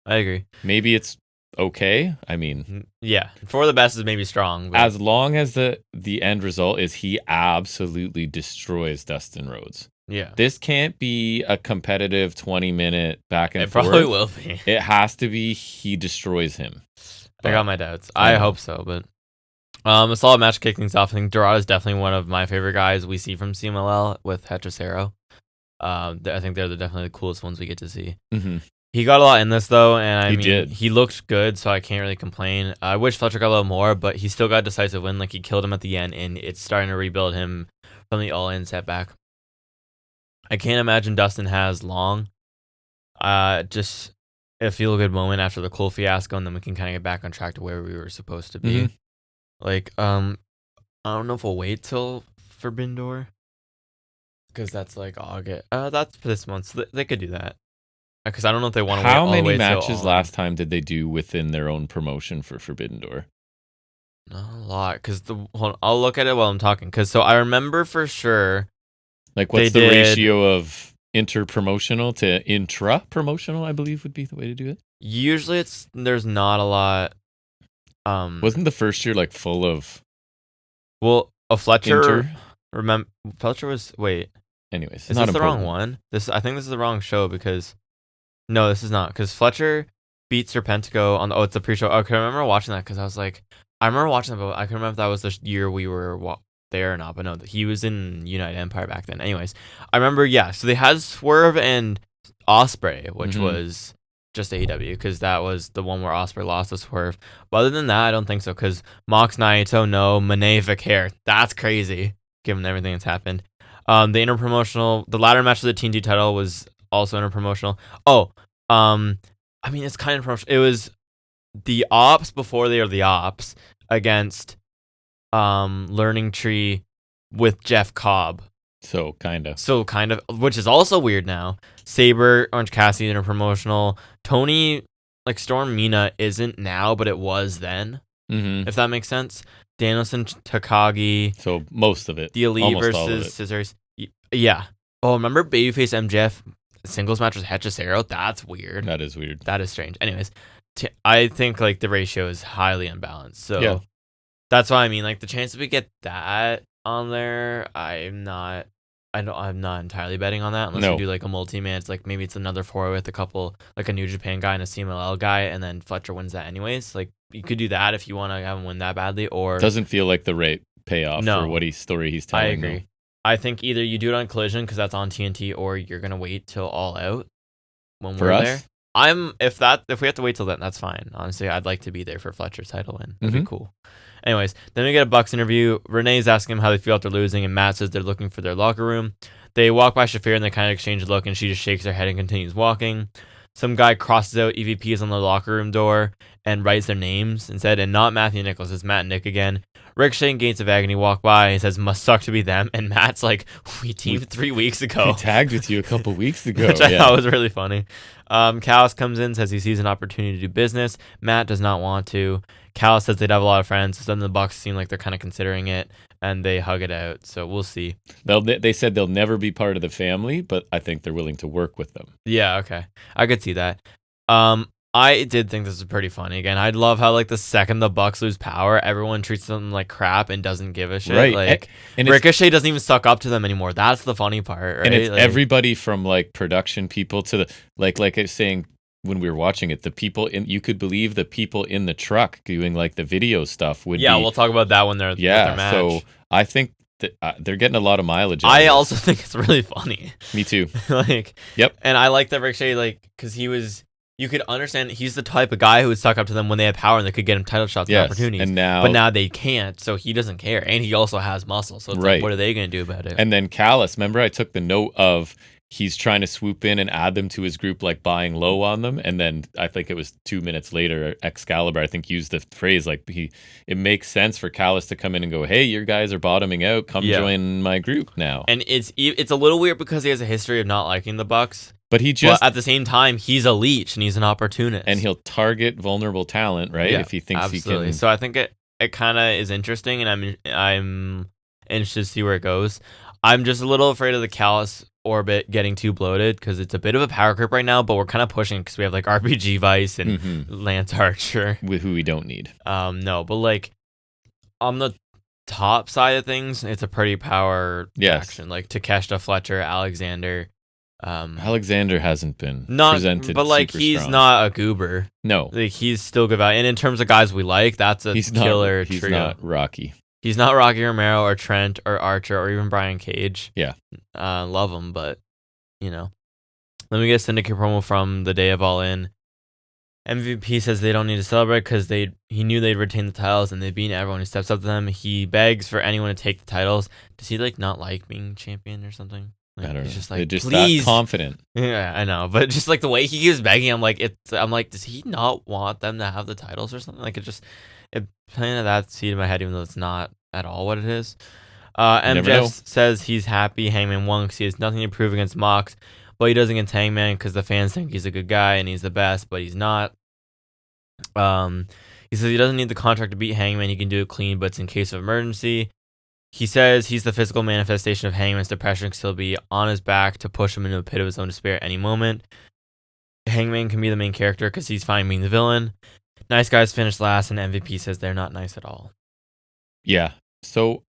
B: agree.
A: Maybe it's okay. I mean,
B: yeah, for the best is maybe strong, but
A: as long as the end result is he absolutely destroys Dustin Rhodes.
B: Yeah,
A: this can't be a competitive 20-minute back and forth.
B: It probably will be.
A: It has to be he destroys him.
B: I got my doubts. I hope so, but a solid match. Kick things off. I think Dorada is definitely one of my favorite guys we see from CMLL with Hechicero. I think they're definitely the coolest ones we get to see.
A: Mm-hmm.
B: He got a lot in this though, and he looked good, so I can't really complain. I wish Fletcher got a little more, but he still got a decisive win. Like he killed him at the end, and it's starting to rebuild him from the All In setback. I can't imagine Dustin has long. Just a feel good moment after the Cole fiasco, and then we can kind of get back on track to where we were supposed to be.
A: Mm-hmm.
B: Like I don't know if we'll wait till Forbidden Door. Because that's like August. That's for this month. So they could do that. Because I don't know if they want to wait all the way.
A: How many matches last time did they do within their own promotion for Forbidden Door?
B: Not a lot. Because I'll look at it while I'm talking. Because so I remember for sure.
A: Like what's the ratio of inter-promotional to intra-promotional, I believe would be the way to do it.
B: Usually there's not a lot.
A: Wasn't the first year like full of...
B: Well, a Fletcher... Remember, Fletcher was... Wait.
A: Anyways,
B: is this the wrong one? I think this is the wrong show because... No, this is not. Because Fletcher beat Serpentico on the... Oh, it's the pre-show. Okay, I remember watching that because I was like... I remember watching that, but I can remember if that was the year we were there or not. But no, he was in United Empire back then. Anyways, I remember, yeah. So they had Swerve and Ospreay, which was just AEW because that was the one where Ospreay lost to Swerve. But other than that, I don't think so because Mox Naito, no. Monet Vicaire. That's crazy. Given everything that's happened. The interpromotional, the ladder match of the TNT title was also interpromotional. Oh, I mean, it's kind of promotional. It was the Ops before they were the Ops against Learning Tree with Jeff Cobb.
A: So kind of,
B: which is also weird now. Saber, Orange Cassidy, interpromotional. Tony, like Storm Mina isn't now, but it was then.
A: Mm-hmm.
B: If that makes sense. Danielson, Takagi.
A: So most of it.
B: The Elite versus Scissors. Yeah. Oh, remember Babyface MJF singles match with Hechicero? That's weird.
A: That is weird.
B: That is strange. Anyways, I think like the ratio is highly unbalanced. So that's why I mean, like the chance that we get that on there, I'm not entirely betting on that unless we do like a multi-man. It's like maybe it's another 4 with a couple, like a New Japan guy and a CMLL guy, and then Fletcher wins that anyways. Like you could do that if you want to have him win that badly, or
A: doesn't feel like the right payoff for what story he's telling.
B: I agree. I think either you do it on Collision because that's on TNT, or you're gonna wait till All Out when we're there. If we have to wait till then, that's fine. Honestly, I'd like to be there for Fletcher's title win. That'd be cool. Anyways, then we get a Bucks interview. Renee's asking him how they feel after losing, and Matt says they're looking for their locker room. They walk by Shafir and they kind of exchange a look, and she just shakes her head and continues walking. some guy crosses out EVPs on the locker room door and writes their names instead, and not Matthew Nichols, it's Matt and Nick again. Ricochet and Gates of Agony walk by and says, must suck to be them. And Matt's like, we teamed 3 weeks ago.
A: We tagged with you a couple weeks ago.
B: Which I thought was really funny. Callis comes in, says he sees an opportunity to do business. Matt does not want to. Callis says they'd have a lot of friends. So then the Bucks seem like they're kind of considering it, and they hug it out. So we'll see.
A: They said they'll never be part of the family, but I think they're willing to work with them.
B: Yeah, okay. I could see that. I did think this was pretty funny. Again, I'd love how like the second the Bucks lose power, everyone treats them like crap and doesn't give a shit.
A: Right.
B: Like and Ricochet doesn't even suck up to them anymore. That's the funny part, right?
A: And it's
B: like,
A: everybody from like production people to the like I was saying when we were watching it, the people you could believe the people in the truck doing like the video stuff would be.
B: We'll talk about that when they're with their match.
A: So I think that they're getting a lot of mileage.
B: I also think it's really funny.
A: Me too.
B: Yep. And I like that Ricochet, like, because you could understand he's the type of guy who would suck up to them when they have power and they could get him title shots and opportunities. But now they can't, so he doesn't care. And he also has muscle, so it's like, what are they going to do about it?
A: And then Callis, remember I took the note of he's trying to swoop in and add them to his group, like buying low on them. And then I think it was 2 minutes later, Excalibur, I think, used the phrase like it makes sense for Callis to come in and go, hey, your guys are bottoming out. Come join my group now.
B: And it's a little weird because he has a history of not liking the Bucks.
A: But
B: at the same time, he's a leech and he's an opportunist.
A: And he'll target vulnerable talent, right? If he thinks he can.
B: So I think it kind of is interesting, and I'm interested to see where it goes. I'm just a little afraid of the Callis orbit getting too bloated because it's a bit of a power grip right now, but we're kind of pushing because we have like RPG Vice and Lance Archer.
A: With who we don't need.
B: No, but like on the top side of things, it's a pretty power action. Like Takeshita, Fletcher, Alexander.
A: Alexander hasn't been presented,
B: but like he's
A: strong.
B: Not a goober.
A: No,
B: like he's still good value. And in terms of guys we like, that's a killer trio.
A: He's not Rocky.
B: He's not Rocky Romero or Trent or Archer or even Brian Cage.
A: Yeah,
B: love him, but you know. Let me get a Syndicate promo from the day of All In. MVP says they don't need to celebrate because he knew they'd retain the titles and they'd beat everyone who steps up to them. He begs for anyone to take the titles. Does he like not like being champion or something? Like,
A: I don't know.
B: Just like,
A: they're just
B: please.
A: that confident.
B: Yeah, I know, but just like the way he keeps begging, I'm like, does he not want them to have the titles or something? Like it planted that seed in my head, even though it's not at all what it is. MJF says he's happy Hangman won because he has nothing to prove against Mox, but he does against Hangman because the fans think he's a good guy and he's the best, but he's not. He says he doesn't need the contract to beat Hangman. He can do it clean, but it's in case of emergency. He says he's the physical manifestation of Hangman's depression because he'll be on his back to push him into a pit of his own despair at any moment. Hangman can be the main character because he's fine being the villain. Nice guys finish last, and MVP says they're not nice at all.
A: Yeah. So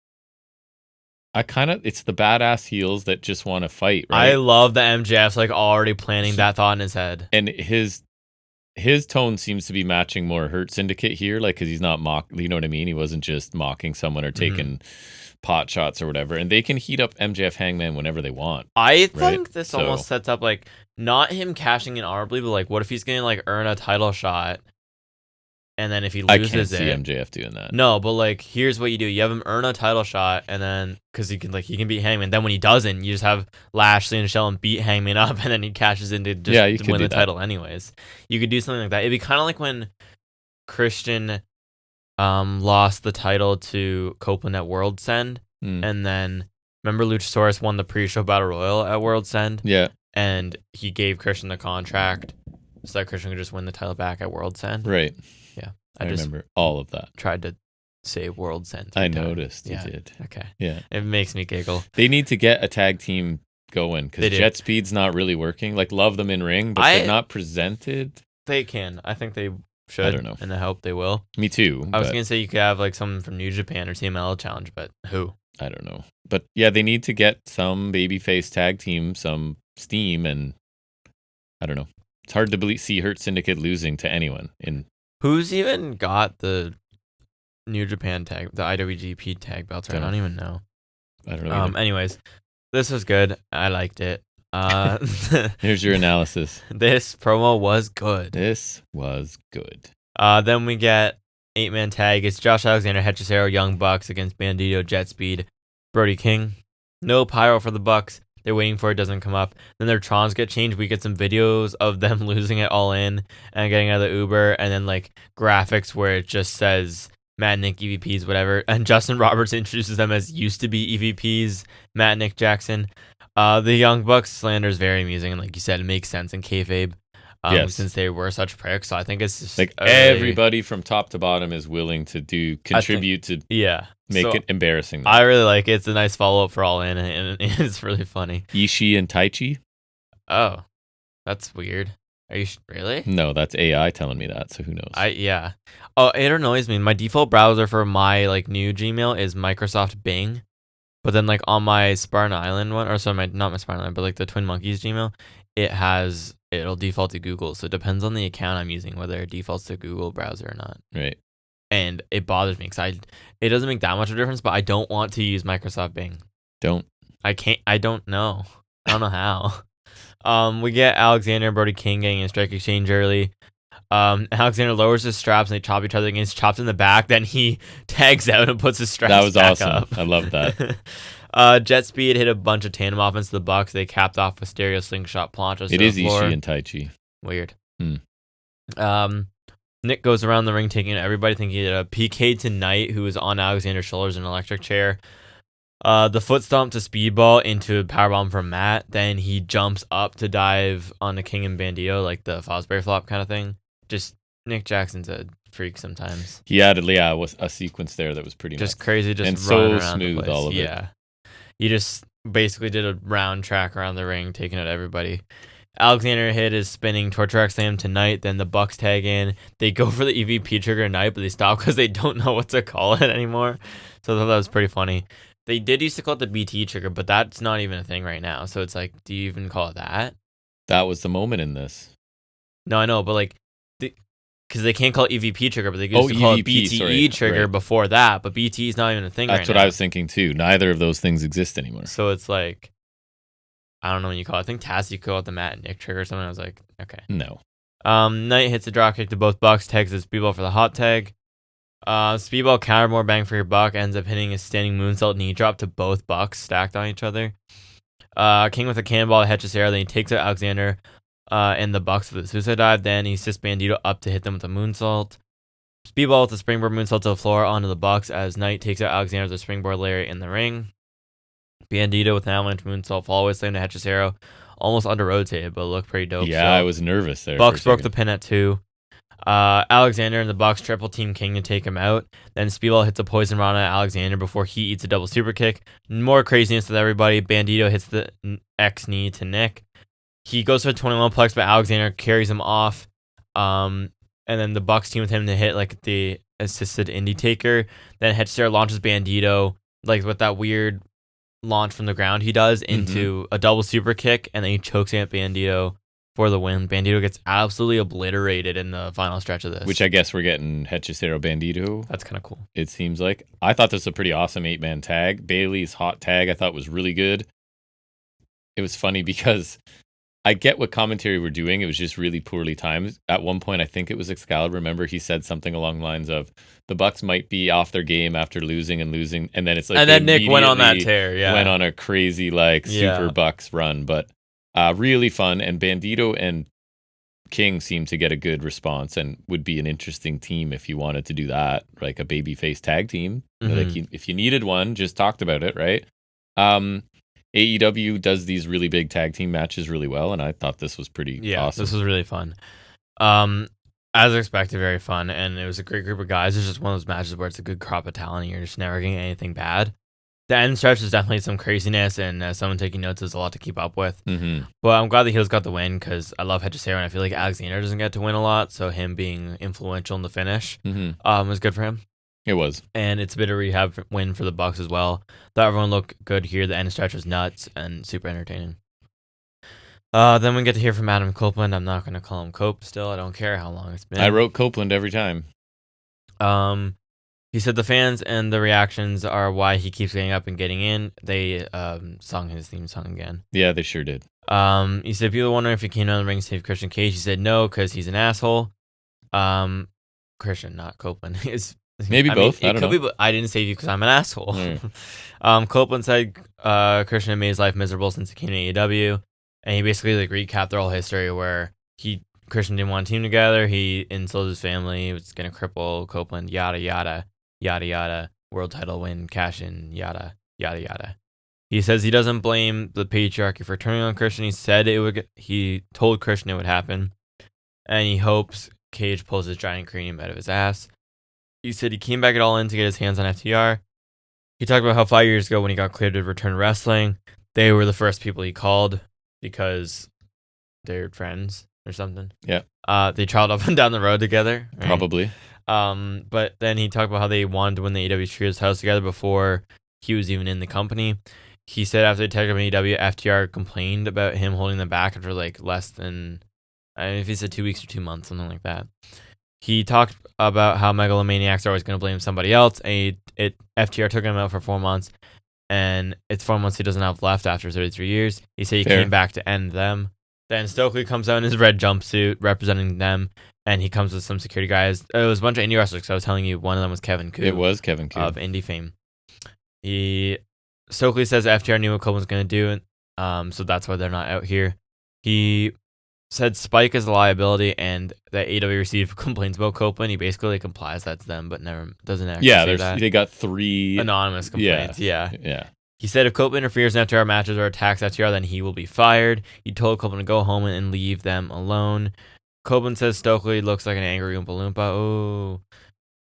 A: it's the badass heels that just want to fight, right?
B: I love that MJF's like already planning that thought in his head.
A: And his tone seems to be matching more Hurt Syndicate here, like, because he's not you know what I mean? He wasn't just mocking someone or taking pot shots or whatever. And they can heat up MJF Hangman whenever they want.
B: I think this almost sets up, like, not him cashing in honorably, but, like, what if he's going to, like, earn a title shot? And then if he loses
A: I can't see MJF doing that.
B: No, but like, here's what you do: you have him earn a title shot, and then because he can beat Hangman. Then when he doesn't, you just have Lashley and Shelton beat Hangman up, and then he cashes in to just win the title anyways. You could do something like that. It'd be kind of like when Christian lost the title to Copeland at World's End, and then remember Luchasaurus won the pre-show battle royal at World's End.
A: Yeah,
B: and he gave Christian the contract so that Christian could just win the title back at World's End.
A: Right.
B: Yeah.
A: I remember all of that.
B: Tried to say World's End.
A: I noticed you did.
B: Okay.
A: Yeah.
B: It makes me giggle.
A: They need to get a tag team going because Jet Speed's not really working. Like, love them in ring, but they're not presented.
B: They can. I think they should.
A: I don't know.
B: And I hope they will.
A: Me too.
B: I was going to say you could have like someone from New Japan or TML challenge, but who?
A: I don't know. But yeah, they need to get some babyface tag team, some steam, and I don't know. It's hard to see Hurt Syndicate losing to anyone in.
B: Who's even got the New Japan tag, the IWGP tag belts? I don't even know.
A: I don't know.
B: Anyways, this was good. I liked it.
A: Here's your analysis.
B: This promo was good. Then we get 8-man tag. It's Josh Alexander, Hechicero, Young Bucks against Bandito, Jet Speed, Brody King. No pyro for the Bucks. They're waiting for it, doesn't come up. Then their Trons get changed. We get some videos of them losing it All In and getting out of the Uber, and then like graphics where it just says Matt, Nick, EVPs, whatever. And Justin Roberts introduces them as used to be EVPs, Matt, Nick, Jackson. The Young Bucks slander is very amusing, and like you said, it makes sense in kayfabe. Since they were such pricks, so I think it's just
A: like everybody from top to bottom is willing to contribute to make it embarrassing.
B: I really like it. It's a nice follow up for All In, and it's really funny.
A: Ishii and Taichi.
B: Oh, that's weird. Are you really?
A: No, that's AI telling me that. So who knows?
B: Oh, it annoys me. My default browser for my like new Gmail is Microsoft Bing, but then like on my Spartan Island one, or sorry, not my Spartan Island, but like the Twin Monkeys Gmail, it'll default to Google. So it depends on the account I'm using whether it defaults to Google browser or not.
A: Right.
B: And it bothers me because it doesn't make that much of a difference, but I don't want to use Microsoft Bing. I can't. I don't know. I don't know how. We get Alexander and Brody King getting a strike exchange early. Alexander lowers his straps and they chop each other again. He's chopped in the back. Then he tags out and puts his straps back up. That was awesome.
A: I love that.
B: Jet Speed hit a bunch of tandem offense to the Bucks. They capped off with stereo slingshot planchas.
A: It is Ishii and Taichi.
B: Weird. Nick goes around the ring taking everybody, thinking he did a PK to Knight, who was on Alexander's shoulders in an electric chair. The foot stomp to Speedball into a powerbomb from Matt. Then he jumps up to dive on the King and Bandito, like the Fosbury flop kind of thing. Just Nick Jackson's a freak sometimes.
A: He added, was a sequence there that was pretty
B: just
A: nuts.
B: Crazy, just
A: and
B: so
A: smooth, all of it.
B: Yeah, he just basically did a round track around the ring, taking out everybody. Alexander hit his spinning torture rack slam to Knight. Then the Bucks tag in. They go for the EVP trigger Knight, but they stop because they don't know what to call it anymore. So I thought that was pretty funny. They did used to call it the BT trigger, but that's not even a thing right now. So it's like, do you even call it that?
A: That was the moment in this.
B: No, I know, but like, because they can't call it EVP trigger, but they used to call it BTE trigger before that. But BTE is not even a thing right now.
A: That's what I was thinking too. Neither of those things exist anymore.
B: So it's like, I don't know when you call it. I think Taz, you call it the Matt and Nick trigger or something. I was like, okay.
A: No.
B: Knight hits a dropkick to both Bucks, tags his Speedball for the hot tag. Speedball counter, more bang for your buck, ends up hitting a standing moonsault knee drop to both Bucks stacked on each other. King with a cannonball to Hechicero, then he takes out Alexander and the Bucks with a suicide dive. Then he assists Bandito up to hit them with a moonsault. Speedball with a springboard moonsault to the floor onto the Bucks as Knight takes out Alexander with a springboard lariat in the ring. Bandito with an avalanche moonsault follow slam to Hechicero. Almost under rotated, but looked pretty dope.
A: Yeah, I was nervous there.
B: Bucks broke the pin at 2. Alexander and the Bucks triple team King to take him out. Then Speedball hits a poison rana at Alexander before he eats a double super kick. More craziness with everybody. Bandito hits the X knee to Nick. He goes for a 21 plex, but Alexander carries him off. And then the Bucks team with him to hit like the assisted indie taker. Then Hechicero launches Bandito like with that weird launch from the ground he does into a double super kick, and then he chokes at Bandito for the win. Bandito gets absolutely obliterated in the final stretch of this.
A: Which I guess we're getting Hechicero Bandito.
B: That's kind of cool.
A: It seems like. I thought this was a pretty awesome 8-man tag. Bailey's hot tag I thought was really good. It was funny because I get what commentary were doing. It was just really poorly timed. At one point, I think it was Excalibur. Remember, he said something along the lines of, the Bucks might be off their game after losing, and then it's like,
B: and then Nick went on that tear. Yeah,
A: went on a crazy super Bucks run, but really fun. And Bandito and King seem to get a good response, and would be an interesting team if you wanted to do that, like a babyface tag team. Like if you needed one, just talked about it, right? AEW does these really big tag team matches really well, and I thought this was pretty awesome.
B: This was really fun. As expected, very fun, and it was a great group of guys. It's just one of those matches where it's a good crop of talent, and you're just never getting anything bad. The end stretch is definitely some craziness, and as someone taking notes, there's a lot to keep up with. But I'm glad the heels got the win, because I love Hechicero, and I feel like Alexander doesn't get to win a lot, so him being influential in the finish was good for him.
A: It was.
B: And it's a bit of a rehab win for the Bucks as well. Thought everyone looked good here. The end stretch was nuts and super entertaining. Then we get to hear from Adam Copeland. I'm not going to call him Cope still. I don't care how long it's been.
A: I wrote Copeland every time.
B: He said the fans and the reactions are why he keeps getting up and getting in. They sung his theme song again.
A: Yeah, they sure did.
B: He said people wondering if he came down the ring to save Christian Cage. He said no, because he's an asshole. Christian, not Copeland.
A: Maybe both. I don't know.
B: It could be, but I didn't save you because I'm an asshole. Copeland said Christian had made his life miserable since he came to AEW, and he basically like recapped their whole history where Christian didn't want a team together. He insulted his family. He was gonna cripple Copeland. Yada yada yada yada. World title win, cash in. Yada yada yada. He says he doesn't blame the patriarchy for turning on Christian. He told Christian it would happen, and he hopes Cage pulls his giant cranium out of his ass. He said he came back at All In to get his hands on FTR. He talked about how 5 years ago when he got cleared to return to wrestling, they were the first people he called because they're friends or something.
A: Yeah.
B: They traveled up and down the road together. Right?
A: Probably.
B: But then he talked about how they wanted to win the AEW Trios titles together before he was even in the company. He said after they tagged him in AEW, FTR complained about him holding them back after like less than, I don't know if he said 2 weeks or 2 months, something like that. He talked about how megalomaniacs are always going to blame somebody else, and FTR took him out for 4 months, and it's 4 months he doesn't have left after 33 years. He said he came back to end them. Then Stokely comes out in his red jumpsuit representing them, and he comes with some security guys. It was a bunch of indie wrestlers, so I was telling you one of them was Kevin Koo.
A: It was Kevin Koo.
B: Of indie fame. Stokely says FTR knew what Copeland was going to do, so that's why they're not out here. He said Spike is a liability and that AEW received complaints about Copeland. He basically like, implies that's them, but never doesn't actually say that.
A: They got 3
B: anonymous complaints. Yeah.
A: Yeah.
B: He said if Copeland interferes in FTR matches or attacks FTR, then he will be fired. He told Copeland to go home and leave them alone. Copeland says Stokely looks like an angry Oompa Loompa. Oh.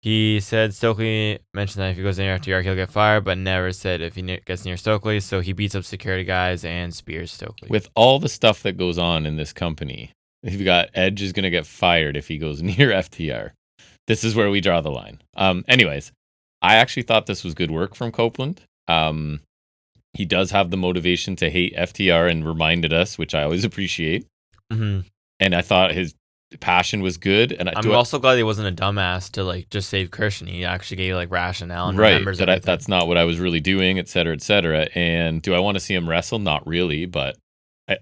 B: He said Stokely mentioned that if he goes near FTR, he'll get fired, but never said if he gets near Stokely. So he beats up security guys and spears Stokely.
A: With all the stuff that goes on in this company, if you got Edge is going to get fired if he goes near FTR. This is where we draw the line. Anyways, I actually thought this was good work from Copeland. He does have the motivation to hate FTR and reminded us, which I always appreciate.
B: Mm-hmm.
A: And I thought his passion was good, and
B: I'm also glad he wasn't a dumbass to like just save Christian. He actually gave like rationale and remembers
A: that that's not what I was really doing, etc., etc. And do I want to see him wrestle? Not really, but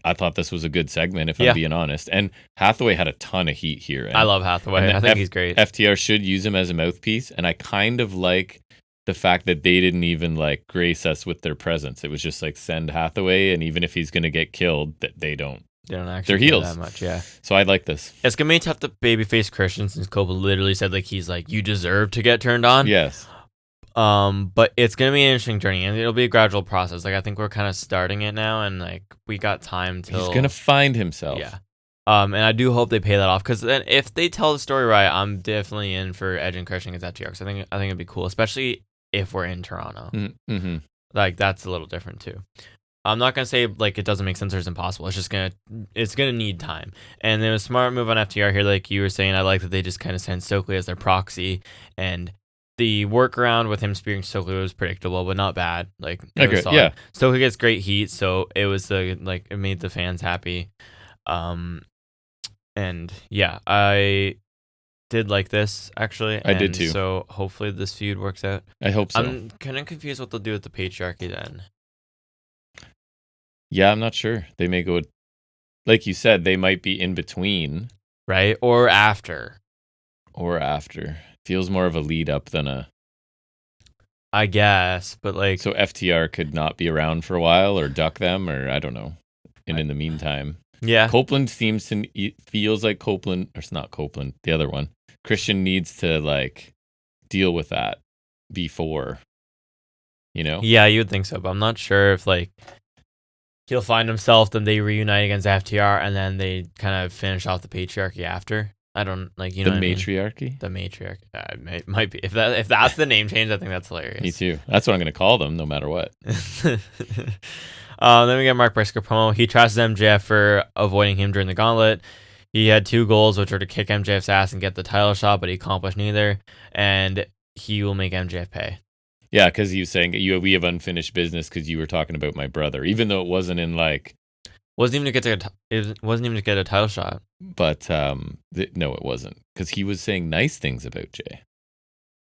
A: I thought this was a good segment, if I'm being honest. And Hathaway had a ton of heat here.
B: I love Hathaway. I think he's great.
A: FTR should use him as a mouthpiece, and I kind of like the fact that they didn't even like grace us with their presence. It was just like send Hathaway, and even if he's going to get killed, that they don't.
B: They don't actually
A: they're heels
B: that much, yeah.
A: So I like this.
B: It's gonna be tough to babyface Christian since Copeland literally said like he's like you deserve to get turned on.
A: Yes.
B: But it's gonna be an interesting journey, and it'll be a gradual process. Like I think we're kind of starting it now, and like we got time till
A: he's gonna find himself.
B: Yeah. And I do hope they pay that off because then if they tell the story right, I'm definitely in for Edge and Christian against FTR. So I think it'd be cool, especially if we're in Toronto.
A: Mm-hmm.
B: Like that's a little different too. I'm not gonna say like it doesn't make sense or it's impossible. It's just gonna need time. And it was a smart move on FTR here, like you were saying. I like that they just kind of sent Stokely as their proxy, and the workaround with him spearing Stokely was predictable, but not bad. Like yeah, Stokely gets great heat, so it was like it made the fans happy. And yeah, I did like this actually.
A: I did too.
B: So hopefully this feud works out.
A: I hope so.
B: I'm kind of confused what they'll do with the patriarchy then.
A: Yeah, I'm not sure. They may go, like you said, they might be in between.
B: Right? Or after.
A: Feels more of a lead up than a...
B: I guess, but like...
A: So FTR could not be around for a while or duck them or I don't know. And in the meantime...
B: Yeah.
A: Copeland feels like Copeland... Or it's not Copeland, the other one. Christian needs to like deal with that before, you know?
B: Yeah, you would think so, but I'm not sure if like... He'll find himself, then they reunite against FTR, and then they kind of finish off the patriarchy after. I don't like you know
A: the matriarchy.
B: The matriarchy might be if that's the name change. I think that's hilarious.
A: Me too. That's what I'm going to call them, no matter what.
B: Then we get Mark Briscoe promo. He trusts MJF for avoiding him during the gauntlet. He had 2 goals, which were to kick MJF's ass and get the title shot, but he accomplished neither. And he will make MJF pay.
A: Yeah, because he was saying we have unfinished business because you were talking about my brother, even though it wasn't in like
B: wasn't even to get a title shot.
A: But no, it wasn't because he was saying nice things about Jay.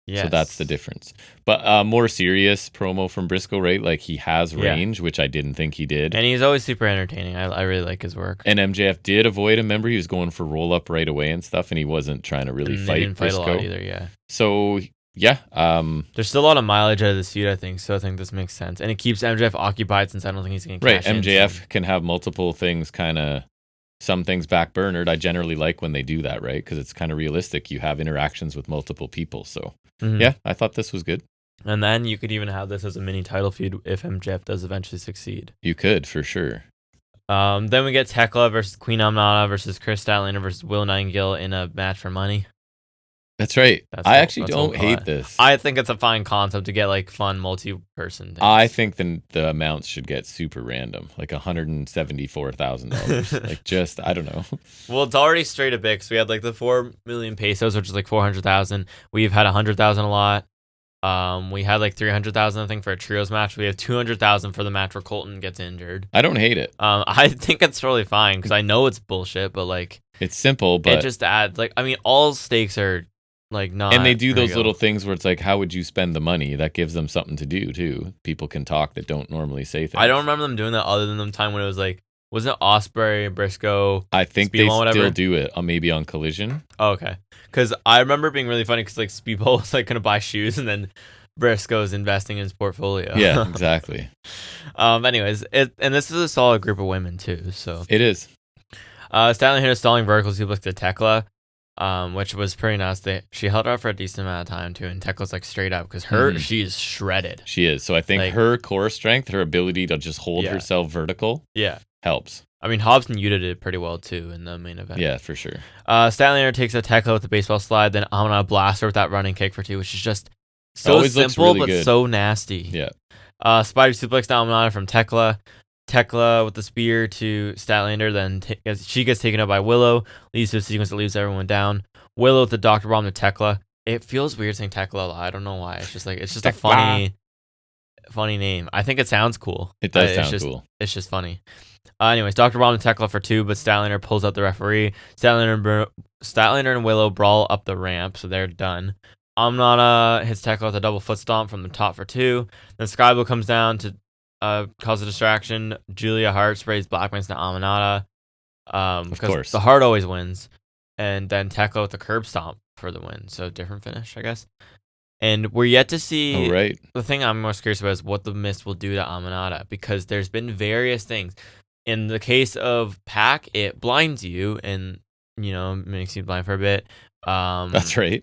B: Yeah,
A: so that's the difference. But more serious promo from Briscoe, right? Like he has range, which I didn't think he did,
B: and he's always super entertaining. I really like his work.
A: And MJF did avoid him. Remember, he was going for roll up right away and stuff, and he wasn't trying to really fight Briscoe
B: a lot either. Yeah.
A: So. Yeah.
B: There's still a lot of mileage out of this feud, I think. So I think this makes sense, and it keeps MJF occupied since I don't think he's going to cash in.
A: Right. MJF can have multiple things, kind of some things backburnered. I generally like when they do that, right? Because it's kind of realistic. You have interactions with multiple people. So yeah, I thought this was good.
B: And then you could even have this as a mini title feud if MJF does eventually succeed.
A: You could, for sure.
B: Then we get Tekla versus Queen Amnana versus Chris Statlander versus Will Nightingale in a match for money.
A: That's right. I actually don't hate this.
B: I think it's a fine concept to get like fun multi-person things.
A: I think the amounts should get super random, like $174,000. Like just, I don't know.
B: Well, it's already straight a bit because we had like the 4 million pesos, which is like 400,000. We've had 100,000 a lot. We had like 300,000, I think, for a trios match. We have 200,000 for the match where Colton gets injured.
A: I don't hate it.
B: I think it's totally fine because I know it's bullshit, but like
A: it's simple, but
B: it just adds like, I mean, all stakes are like not.
A: And they do those little things where it's like, how would you spend the money? That gives them something to do too. People can talk that don't normally say things.
B: I don't remember them doing that other than the time when it was like, wasn't Ospreay, Briscoe?
A: I think Speedball, they still do it, maybe on Collision.
B: Oh, okay, because I remember it being really funny because like Speedball was like gonna buy shoes and then Briscoe's investing in his portfolio.
A: Yeah, exactly.
B: Anyways, and this is a solid group of women too. So
A: it is.
B: Stanley hit a stalling vertical suplex to Tekla, which was pretty nice. She held out for a decent amount of time too, and Tekla's like straight up because she is shredded.
A: She is. So I think like, her core strength, her ability to just hold herself vertical, helps.
B: I mean, Hobbs and Yuta did pretty well too in the main event.
A: Yeah, for sure.
B: Stanley takes a Tekla with the baseball slide, then Amana blaster with that running kick for 2, which is just so simple really but good. So nasty.
A: Yeah.
B: Spider suplex to Amana from Tekla. Tekla with the spear to Statlander, then she gets taken up by Willow, leads to a sequence that leaves everyone down. Willow with the Dr. Bomb to Tekla. It feels weird saying Tekla. I don't know why. It's just like, it's just a funny name. I think it sounds cool.
A: It does sound cool.
B: It's just funny. Anyways, Dr. Bomb to Tekla for 2, but Statlander pulls out the referee. Statlander and Willow brawl up the ramp, so they're done. Amnana hits Tekla with a double foot stomp from the top for 2. Then Skyblue comes down to cause a distraction. Julia Hart sprays Black Manta to Amanada. Of course. The Hart always wins. And then Tekla with the curb stomp for the win. So different finish, I guess. And we're yet to see. The thing I'm most curious about is what the Mist will do to Amanada, because there's been various things. In the case of Pac, it blinds you and, makes you blind for a bit.
A: That's right.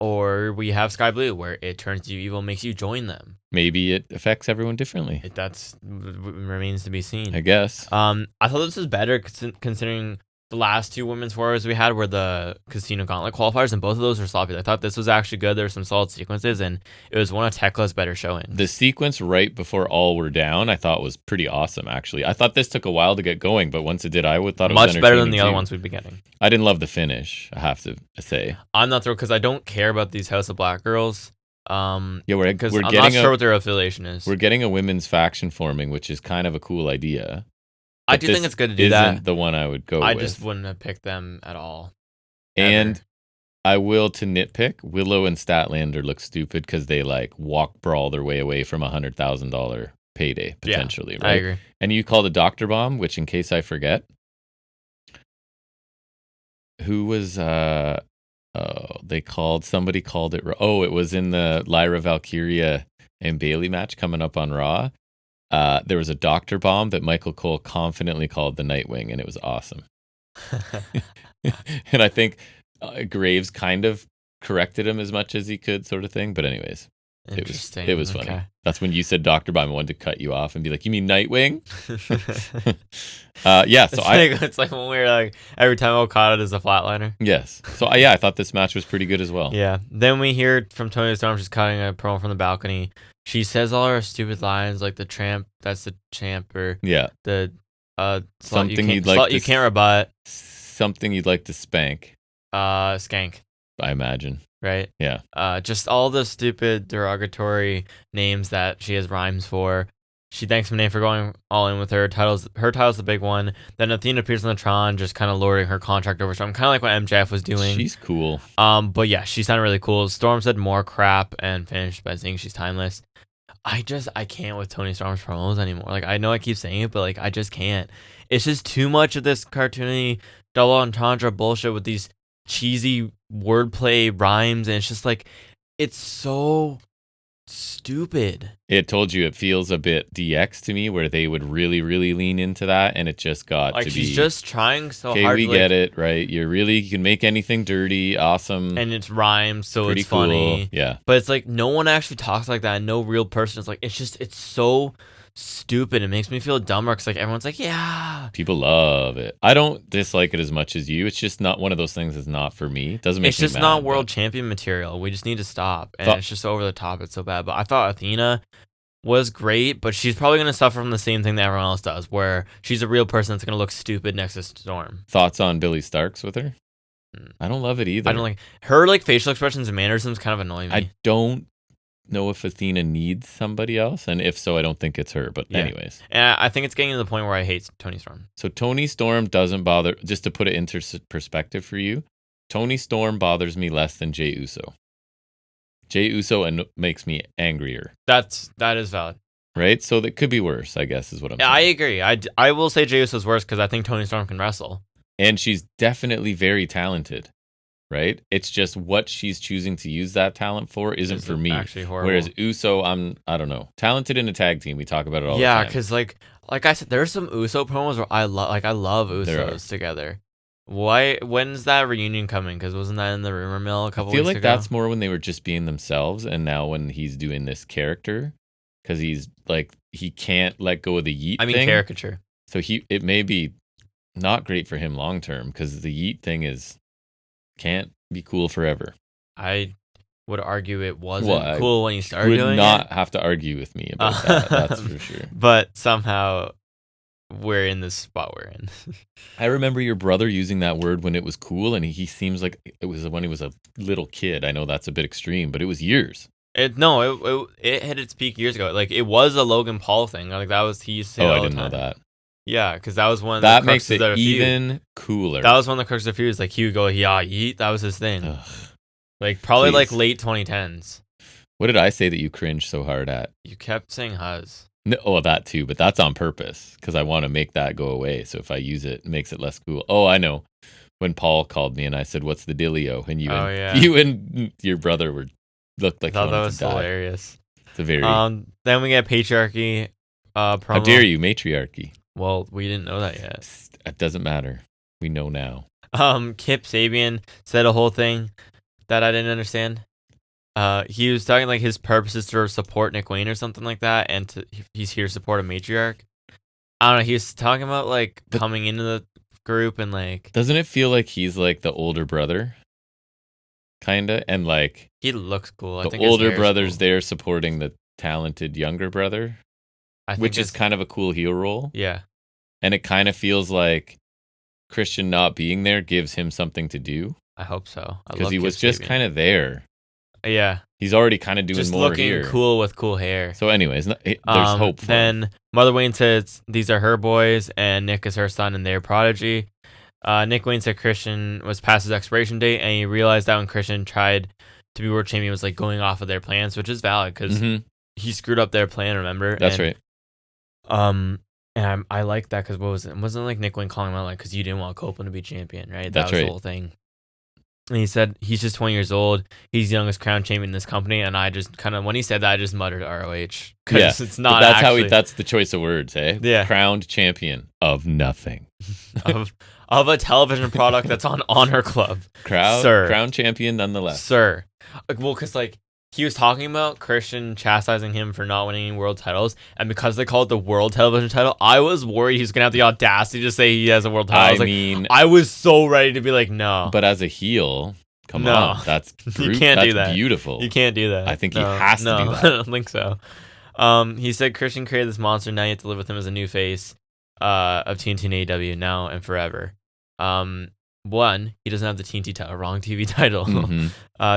B: Or we have Sky Blue, where it turns you evil, makes you join them.
A: Maybe it affects everyone differently.
B: That remains to be seen,
A: I guess.
B: I thought this was better considering the last 2 women's warriors we had were the Casino Gauntlet qualifiers, and both of those were sloppy. I thought this was actually good. There were some solid sequences, and it was one of Tekla's better showings.
A: The sequence right before all were down, I thought was pretty awesome, actually. I thought this took a while to get going, but once it did, thought it was
B: much better than the other ones we'd be getting.
A: I didn't love the finish, I have to say.
B: I'm not thrilled because I don't care about these House of Black girls.
A: We're
B: I'm not sure what their affiliation is.
A: We're getting a women's faction forming, which is kind of a cool idea.
B: I do think it's good to do that.
A: Isn't the one I would go with.
B: I just wouldn't have picked them at all.
A: And I will to nitpick. Willow and Statlander look stupid because they walk brawl their way away from $100,000 payday potentially. Right?
B: I agree.
A: And you called a Dr. Bomb, which in case I forget, who was somebody called it. Oh, it was in the Lyra Valkyria and Bailey match coming up on Raw. There was a Dr. Bomb that Michael Cole confidently called the Nightwing, and it was awesome. And I think Graves kind of corrected him as much as he could, sort of thing. But anyways, it was funny. Okay. That's when you said Dr. Bomb. I wanted to cut you off and be like, "You mean Nightwing?" Yeah. So
B: it's like when we were like, every time Okada does a flatliner.
A: Yes. So I thought this match was pretty good as well.
B: Yeah. Then we hear from Tony Storm, she's cutting a promo from the balcony. She says all her stupid lines like the tramp, that's the champ, or the
A: something
B: you can't rebut.
A: Something you'd like to spank.
B: Skank.
A: I imagine.
B: Right?
A: Yeah.
B: Just all the stupid derogatory names that she has rhymes for. She thanks Monet for going all in with her. Her title's the big one. Then Athena appears on the Tron, just kind of lording her contract over. So I'm kind of like what MJF was doing.
A: She's cool.
B: But yeah, she sounded really cool. Storm said more crap and finished by saying she's timeless. I can't with Tony Storm's promos anymore. I know I keep saying it, but I just can't. It's just too much of this cartoony double entendre bullshit with these cheesy wordplay rhymes, and it's just it's so stupid.
A: It told you it feels a bit DX to me, where they would really, really lean into that, and it just got
B: like
A: to
B: she's
A: be
B: just trying so
A: okay,
B: hard.
A: We
B: to,
A: get it, right? You can make anything dirty, awesome,
B: and it's rhymes, so
A: pretty
B: it's funny.
A: cool. Yeah,
B: but it's like no one actually talks like that. No real person is like. It's so stupid. It makes me feel dumber because like everyone's like, yeah,
A: people love it. I don't dislike it as much as you. It's just not one of those things. That's not for me. It doesn't make.
B: It's just not world champion material. We just need to stop, and it's just over the top. It's so bad. But I thought Athena was great, but she's probably gonna suffer from the same thing that everyone else does, where she's a real person that's gonna look stupid next to Storm.
A: Thoughts on Billy Starks with her? I don't love it either.
B: I don't like her like facial expressions and mannerisms. Kind of annoy me.
A: I don't know if Athena needs somebody else, and if so, I don't think it's her. But anyways,
B: and I think it's getting to the point where I hate Toni Storm.
A: So Toni Storm doesn't bother. Just to put it into perspective for you, Toni Storm bothers me less than Jey Uso. Jey Uso makes me angrier.
B: That is valid.
A: Right? So that could be worse, I guess, is what I'm saying.
B: I agree. I will say Jey Uso's worse because I think Toni Storm can wrestle.
A: And she's definitely very talented, right? It's just what she's choosing to use that talent for isn't for me.
B: Actually horrible.
A: Whereas Uso, I don't know. Talented in a tag team. We talk about it all the
B: time. Yeah,
A: because
B: like I said, there's some Uso promos where I love Usos together. When's that reunion coming? Because wasn't that in the rumor mill a couple weeks ago? I feel like
A: that's more when they were just being themselves, and now when he's doing this character, because he's like, he can't let go of the yeet thing.
B: Caricature.
A: So it may be not great for him long term, because the yeet thing can't be cool forever.
B: I would argue it wasn't cool when you started doing it.
A: You would not have to argue with me about that, that's for sure.
B: But somehow we're in this spot we're in.
A: I remember your brother using that word when it was cool, and he seems like it was when he was a little kid. I know that's a bit extreme, but it was years.
B: It hit its peak years ago. Like, it was a Logan Paul thing. Like, that was, he used to say
A: I didn't know that.
B: Yeah, because that was one of
A: the that makes it even cooler.
B: That was one of the crux of the feud. Like, he would go, yeah, yeet. That was his thing. Ugh. Like, probably like late 2010s.
A: What did I say that you cringed so hard at?
B: You kept saying huzz.
A: No, that too, but that's on purpose because I want to make that go away. So if I use it, it makes it less cool. Oh, I know. When Paul called me and I said, "What's the dealio?" and you and your brother looked like
B: I thought that was hilarious.
A: It's a very
B: then we get patriarchy. Promo.
A: How dare you, matriarchy?
B: Well, we didn't know that yet.
A: It doesn't matter. We know now.
B: Kip Sabian said a whole thing that I didn't understand. He was talking like his purpose is to support Nick Wayne or something like that, and he's here to support a matriarch. I don't know. He was talking about like coming into the group and like.
A: Doesn't it feel like he's like the older brother? Kinda, and like
B: he looks cool.
A: I think the older brother's there supporting the talented younger brother, which is kind of a cool heel role.
B: Yeah,
A: and it kind of feels like Christian not being there gives him something to do.
B: I hope so,
A: because he was just kind of there.
B: Yeah,
A: he's already kind of doing
B: just
A: more
B: looking
A: here.
B: Cool with cool hair.
A: So, anyways, there's hope.
B: Then Mother Wayne says these are her boys, and Nick is her son, and they're prodigy. Nick Wayne said Christian was past his expiration date, and he realized that when Christian tried to be world champion, was like going off of their plans, which is valid because he screwed up their plan. Remember?
A: That's right.
B: And I like that because what was it? Wasn't like Nick Wayne calling him out like because you didn't want Copeland to be champion, right? That was the whole thing. And he said he's just 20 years old. He's the youngest crown champion in this company. And I just kind of, when he said that, I just muttered ROH. Because it's not
A: that's
B: actually...
A: that's the choice of words, eh?
B: Yeah.
A: Crowned champion of nothing.
B: of a television product that's on Honor Club.
A: Crown champion nonetheless.
B: Sir. Like, well, because like, he was talking about Christian chastising him for not winning any world titles. And because they call it the world television title, I was worried he was going to have the audacity to say he has a world title. I was so ready to be like, no.
A: But as a heel, come on. That's
B: you can't do that.
A: Beautiful.
B: You can't do that.
A: I think he has to do that.
B: I don't think so. He said Christian created this monster. Now you have to live with him as a new face of TNT and AEW now and forever. One, he doesn't have the TNT title, wrong TV title.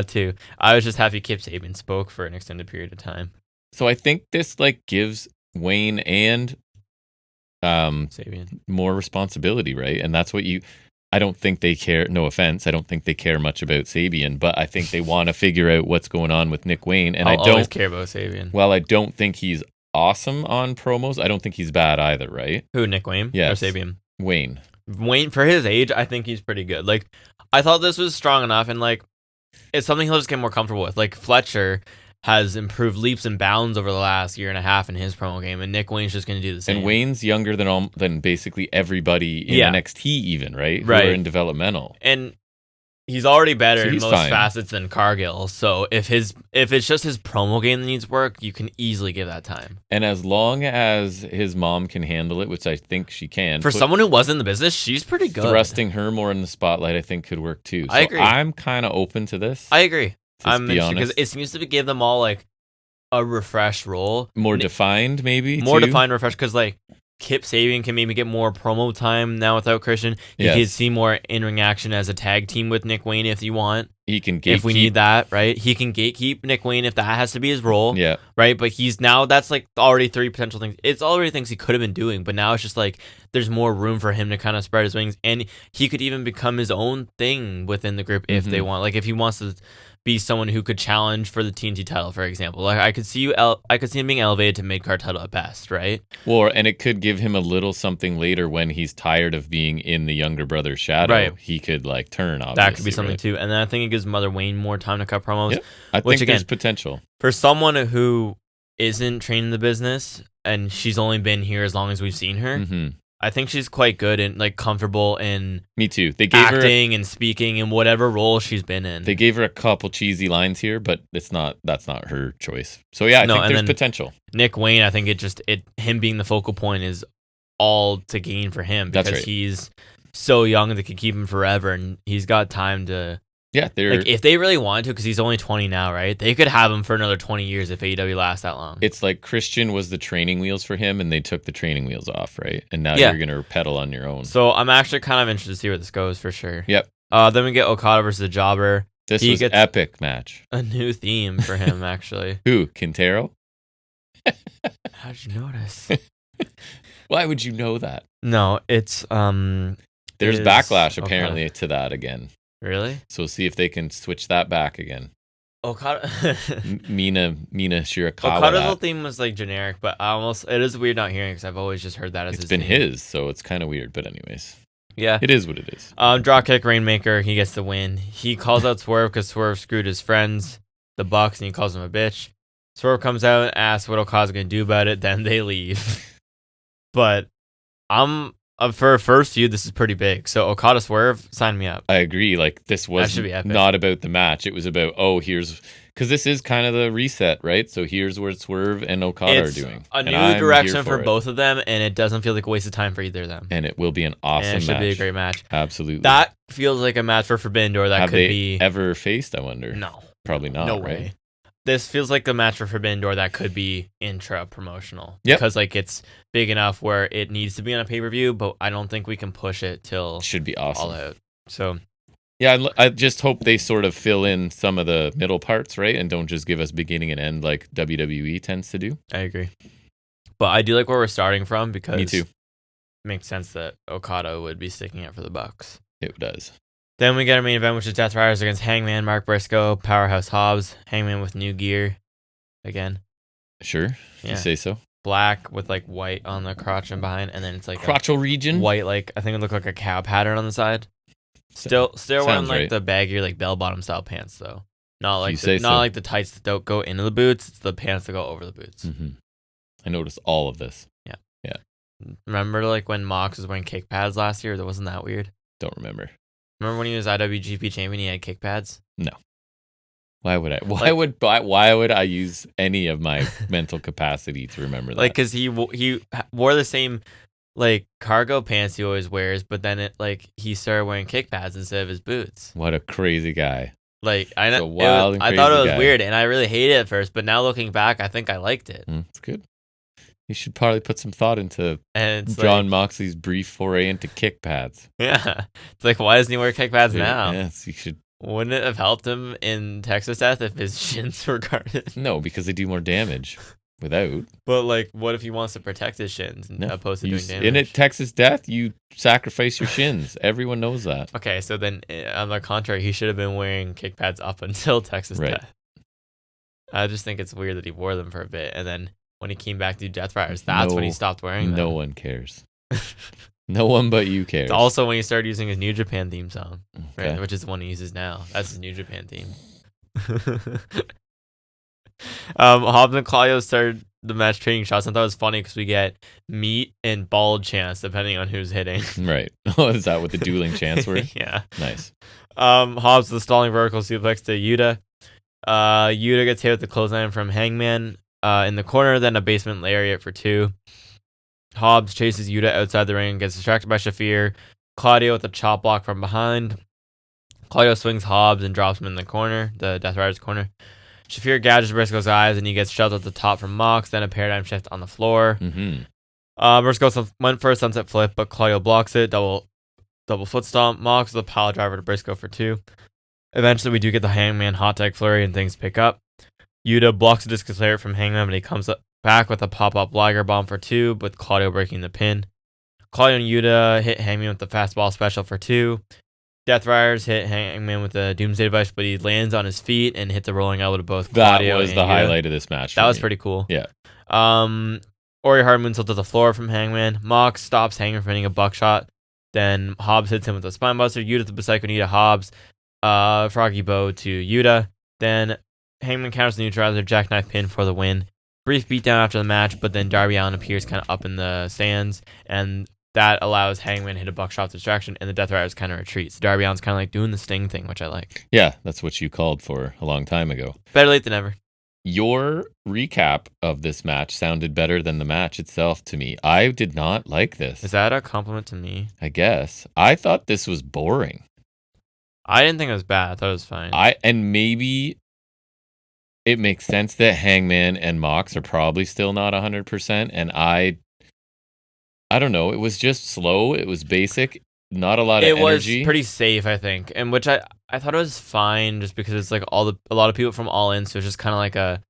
B: Two, I was just happy Kip Sabian spoke for an extended period of time.
A: So I think this like gives Wayne and
B: Sabian
A: more responsibility, right? And that's what I don't think they care. No offense, I don't think they care much about Sabian, but I think they want to figure out what's going on with Nick Wayne. And
B: I'll
A: I don't
B: always care about Sabian.
A: Well, I don't think he's awesome on promos. I don't think he's bad either, right?
B: Who, Nick Wayne?
A: Yes.
B: Or Sabian?
A: Wayne,
B: for his age, I think he's pretty good. Like, I thought this was strong enough, and like, it's something he'll just get more comfortable with. Like Fletcher has improved leaps and bounds over the last year and a half in his promo game, and Nick Wayne's just going to do the same.
A: And Wayne's younger than basically everybody in NXT, even right? Who are in developmental,
B: and he's already better in most facets than Cargill. So if it's just his promo game that needs work, you can easily give that time.
A: And as long as his mom can handle it, which I think she can,
B: for someone who was in the business, she's pretty good.
A: Thrusting her more in the spotlight, I think, could work too. So
B: I agree.
A: I'm kind of open to this.
B: I agree. I'm interested because it seems to give them all like a refreshed role,
A: more defined, maybe
B: defined, refreshed. Because like Kip Sabian can maybe get more promo time now without Christian. You can see more in-ring action as a tag team with Nick Wayne if you want.
A: He can gatekeep.
B: If we need that, right? He can gatekeep Nick Wayne if that has to be his role.
A: Yeah.
B: Right? But that's like already 3 potential things. It's already things he could have been doing, but now it's just like there's more room for him to kind of spread his wings, and he could even become his own thing within the group if they want. Like if he wants to be someone who could challenge for the TNT title, for example. Like I could see him being elevated to mid-card title at best, right?
A: Well, and it could give him a little something later when he's tired of being in the younger brother's shadow.
B: Right.
A: He could like turn, obviously.
B: That could be something too. And then I think it gives Mother Wayne more time to cut promos.
A: Yep. I think there's potential.
B: For someone who isn't trained in the business and she's only been here as long as we've seen her, I think she's quite good and like comfortable in
A: me too. They gave
B: acting and speaking in whatever role she's been in.
A: They gave her a couple cheesy lines here, but that's not her choice. So yeah, I think there's potential.
B: Nick Wayne, I think him being the focal point is all to gain for him because he's so young that could keep him forever, and he's got time to.
A: Yeah,
B: like if they really wanted to, because he's only 20 now, right? They could have him for another 20 years if AEW lasts that long.
A: It's like Christian was the training wheels for him, and they took the training wheels off, right? And now you're going to pedal on your own.
B: So I'm actually kind of interested to see where this goes for sure.
A: Yep.
B: Then we get Okada versus the Jobber.
A: This was an epic match.
B: A new theme for him, actually.
A: Who? Quintero?
B: How'd you notice?
A: Why would you know that?
B: No, it's
A: There's backlash apparently to that again.
B: Really?
A: So we'll see if they can switch that back again.
B: Okada.
A: Mina Shirakawa.
B: Okada's whole theme was like generic, but it is weird not hearing because I've always just heard that as
A: it's
B: his
A: been
B: theme.
A: his, so it's kind of weird. But anyways,
B: yeah,
A: it is what it is.
B: Dropkick Rainmaker, he gets the win. He calls out Swerve because Swerve screwed his friends, the Bucks, and he calls them a bitch. Swerve comes out and asks what Okada's gonna do about it. Then they leave. But for a first feud, this is pretty big. So Okada Swerve, sign me up.
A: I agree. Like this was not about the match. It was about because this is kind of the reset, right? So here's where Swerve and Okada are doing
B: a new direction for both of them, and it doesn't feel like a waste of time for either of them.
A: And it will be an awesome match.
B: It should be a great match.
A: Absolutely.
B: That feels like a match for Forbidden Door. That
A: Have
B: could
A: they
B: be
A: ever faced? I wonder.
B: No,
A: probably not.
B: No
A: right?
B: way. This feels like the match for Forbidden Door that could be intra-promotional.
A: Yep.
B: Because like it's big enough where it needs to be on a pay-per-view, but I don't think we can push it till
A: should be awesome.
B: All Out. So
A: yeah, I just hope they sort of fill in some of the middle parts, right? And don't just give us beginning and end like WWE tends to do.
B: I agree. But I do like where we're starting from because
A: me too.
B: It makes sense that Okada would be sticking it for the Bucks.
A: It does. Then
B: we get our main event, which is Death Riders against Hangman, Mark Briscoe, Powerhouse Hobbs, Hangman with new gear again.
A: Sure, you say so.
B: Black with like white on the crotch and behind, and then it's like
A: crotchal region.
B: White, like I think it looked like a cow pattern on the side. Still wearing like the baggy like bell bottom style pants though. Not like like the tights that don't go into the boots. It's the pants that go over the boots.
A: Mm-hmm. I noticed all of this. Yeah.
B: Remember like when Mox was wearing kick pads last year? That wasn't that weird.
A: Don't remember.
B: Remember when he was IWGP champion? He had kick pads.
A: No. Why would I? Why would I use any of my mental capacity to remember that?
B: Like, cause he wore the same like cargo pants he always wears, but then he started wearing kick pads instead of his boots.
A: What a crazy guy!
B: Like I know, I thought it was weird, and I really hated it at first. But now looking back, I think I liked it.
A: It's good. You should probably put some thought into John Moxley's brief foray into kick pads.
B: Yeah. It's like, why doesn't he wear kick pads now?
A: Yes, you should.
B: Wouldn't it have helped him in Texas Death if his shins were guarded?
A: No, because they do more damage without.
B: But, like, what if he wants to protect his shins opposed to doing damage?
A: In a Texas Death, you sacrifice your shins. Everyone knows that.
B: Okay, so then, on the contrary, he should have been wearing kick pads up until Texas Death. I just think it's weird that he wore them for a bit, and then when he came back to do Death Riders, that's when he stopped wearing them.
A: No one cares. No one but you cares.
B: It's also when he started using his New Japan theme song,
A: okay.
B: right, which is the one he uses now. That's his New Japan theme. Hobbs and Claudio started the match trading shots. I thought it was funny because we get meat and bald chance depending on who's hitting.
A: Right. Oh, is that what the dueling chants were?
B: Yeah.
A: Nice.
B: Hobbs the stalling vertical suplex to Yuta. Yuta gets hit with the clothesline from Hangman in the corner, then a basement lariat for 2. Hobbs chases Yuta outside the ring and gets distracted by Shafir. Claudio with a chop block from behind. Claudio swings Hobbs and drops him in the corner, the Death Rider's corner. Shafir gouges Briscoe's eyes and he gets shoved at the top from Mox, then a paradigm shift on the floor. Briscoe went for a sunset flip, but Claudio blocks it. Double foot stomp. Mox with a pile driver to Briscoe for 2. Eventually, we do get the Hangman hot tag flurry and things pick up. Yuta blocks a discus lariat from Hangman, but he comes back with a pop-up Liger bomb for 2, with Claudio breaking the pin. Claudio and Yuta hit Hangman with the fastball special for 2. Death Riders hit Hangman with a Doomsday device, but he lands on his feet and hits a rolling elbow to both Claudio and
A: That was the highlight of this match.
B: That was pretty cool.
A: Yeah.
B: Ori Hard moonsault to the floor from Hangman. Mox stops Hangman from hitting a buckshot. Then Hobbs hits him with a spinebuster. Yuta to the Psycho Nita Hobbs. Froggy Bow to Yuta. Then Hangman counters the neutralizer, jackknife pin for the win. Brief beatdown after the match, but then Darby Allin appears kind of up in the stands, and that allows Hangman to hit a buckshot distraction, and the Death Riders kind of retreat. So Darby Allin's kind of like doing the Sting thing, which I like.
A: Yeah, that's what you called for a long time ago.
B: Better late than never.
A: Your recap of this match sounded better than the match itself to me. I did not like this.
B: Is that a compliment to me?
A: I guess. I thought this was boring.
B: I didn't think it was bad. I thought it was fine.
A: And maybe it makes sense that Hangman and Mox are probably still not 100%, and I don't know. It was just slow. It was basic. Not a lot of energy.
B: It was pretty safe, I think, and which I thought it was fine, just because it's like a lot of people from All In, so it's just kind of like a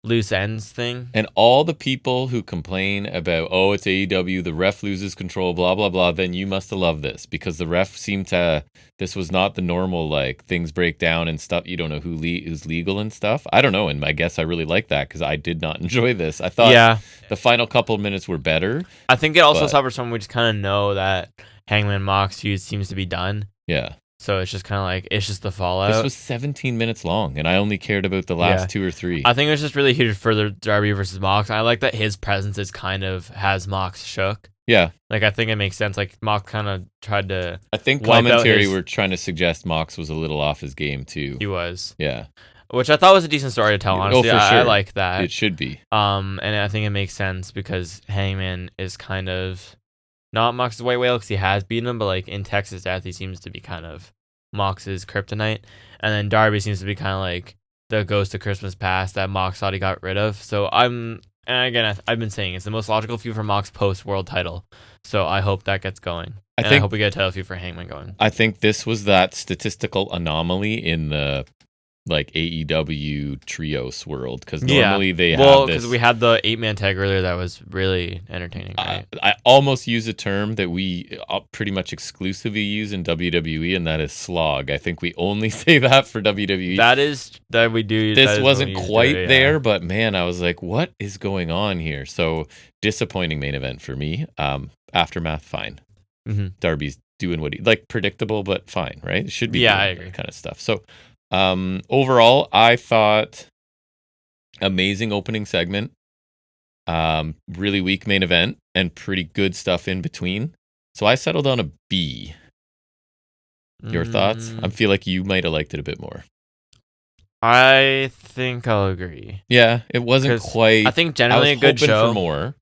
B: loose ends thing.
A: And all the people who complain about, oh, it's AEW, the ref loses control, blah blah blah, then you must have loved this, because the ref seemed to. This was not the normal, like, things break down and stuff. You don't know who's legal and stuff. I don't know, and I guess I really like that because I did not enjoy this. I thought the final couple of minutes were better.
B: I think it also suffers from we just kind of know that Hangman Mox feud seems to be done.
A: Yeah.
B: So it's just kind of like, it's just the fallout.
A: This was 17 minutes long, and I only cared about the last 2 or 3.
B: I think it was just really huge for the Darby versus Mox. I like that his presence is kind of has Mox shook.
A: Yeah.
B: Like, I think it makes sense. Like, Mox kind of tried to.
A: I think commentary were trying to suggest Mox was a little off his game, too.
B: He was.
A: Yeah.
B: Which I thought was a decent story to tell, honestly.
A: For sure.
B: I like that.
A: It should be.
B: And I think it makes sense because Hangman is kind of not Mox's white whale because he has beaten him, but, like, in Texas Death, he seems to be kind of Mox's kryptonite. And then Darby seems to be kind of like the ghost of Christmas past that Mox thought he got rid of. So and again, I've been saying it's the most logical feud for Mox post world title. So I hope that gets going. I hope we get a title feud for Hangman going.
A: I think this was that statistical anomaly in the like AEW trios world, because normally they have this.
B: Because we had the 8-man tag earlier that was really entertaining. Right?
A: I almost use a term that we pretty much exclusively use in WWE, and that is slog. I think we only say that for WWE.
B: That we do.
A: This wasn't quite there, but man, I was like, what is going on here? So disappointing main event for me. Aftermath, fine.
B: Mm-hmm.
A: Darby's doing what he like, predictable but fine, right? It should be.
B: Yeah, I agree.
A: Kind of stuff. So. Overall, I thought amazing opening segment, really weak main event, and pretty good stuff in between. So I settled on a B. Your thoughts? I feel like you might have liked it a bit more.
B: I think I'll agree.
A: Yeah, it wasn't quite.
B: I think generally a good show.
A: For more.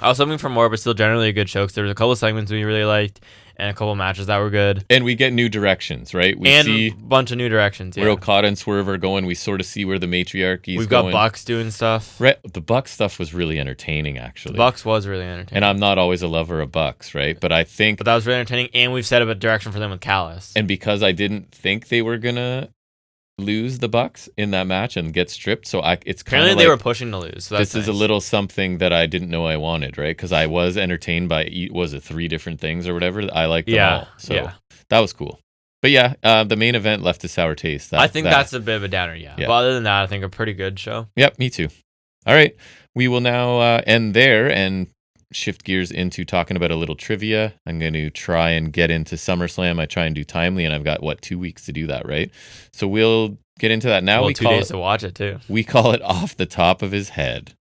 B: I was hoping for more, but still generally a good show because there was a couple of segments we really liked and a couple of matches that were good.
A: And we get new directions, right? We see
B: a bunch of new directions.
A: Where Okada and Swerve are going. We sort of see where the matriarchy is
B: We've got Bucks doing stuff.
A: Right. The Bucks stuff was really entertaining, actually.
B: The Bucks was really entertaining.
A: And I'm not always a lover of Bucks, right? But that
B: was really entertaining, and we've set up a direction for them with Callis.
A: And because I didn't think they were going to lose the Bucks in that match and get stripped, so it's kind of
B: apparently they were pushing to lose. So
A: this is a little something that I didn't know I wanted, right? Because I was entertained by 3 different things or whatever. I liked them all, so that was cool. But yeah, the main event left a sour taste.
B: I think that's a bit of a downer. Yeah. But other than that, I think a pretty good show.
A: Yep, me too. All right, we will now end there and shift gears into talking about a little trivia. I'm going to try and get into SummerSlam. I try and do timely, and I've got, 2 weeks to do that, right? So we'll get into that now.
B: Well, 2 days to watch it, too.
A: We call it Off the Top of His Head.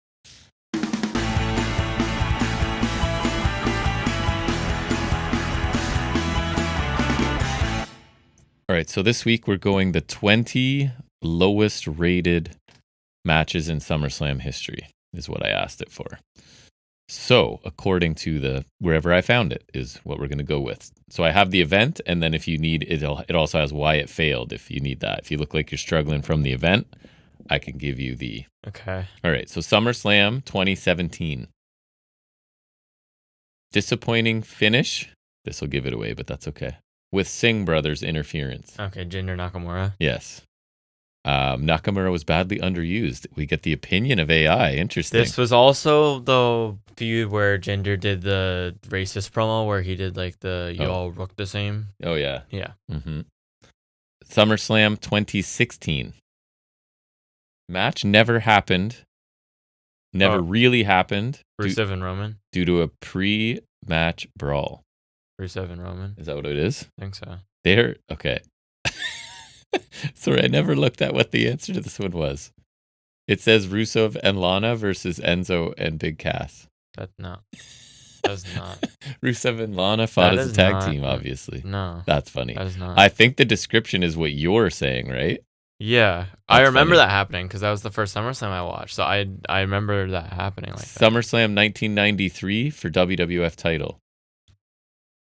A: All right, so this week we're going the 20 lowest rated matches in SummerSlam history is what I asked it for. So, according to wherever I found it is what we're going to go with. So I have the event, and then if you need it, it also has why it failed if you need that. If you look like you're struggling from the event, I can give you the...
B: Okay.
A: All right, so SummerSlam 2017. Disappointing finish. This will give it away, but that's okay. With Singh brothers interference.
B: Okay, Jinder Nakamura.
A: Yes. Nakamura was badly underused. We get the opinion of AI. Interesting.
B: This was also the feud where Jinder did the racist promo where he did like you all look the same.
A: Oh, yeah.
B: Yeah.
A: Mm-hmm. SummerSlam 2016. Match never happened. Never really happened.
B: Rusev and Roman.
A: Due to a pre-match brawl.
B: Rusev and Roman.
A: Is that what it is?
B: I think so.
A: Okay. Sorry, I never looked at what the answer to this one was. It says Rusev and Lana versus Enzo and Big Cass.
B: That's not.
A: Rusev and Lana fought as a tag team, obviously.
B: No.
A: That's funny.
B: That is not.
A: I think the description is what you're saying, right?
B: Yeah. I remember that happening because that was the first SummerSlam I watched. So I remember that happening like that.
A: SummerSlam 1993 for WWF title.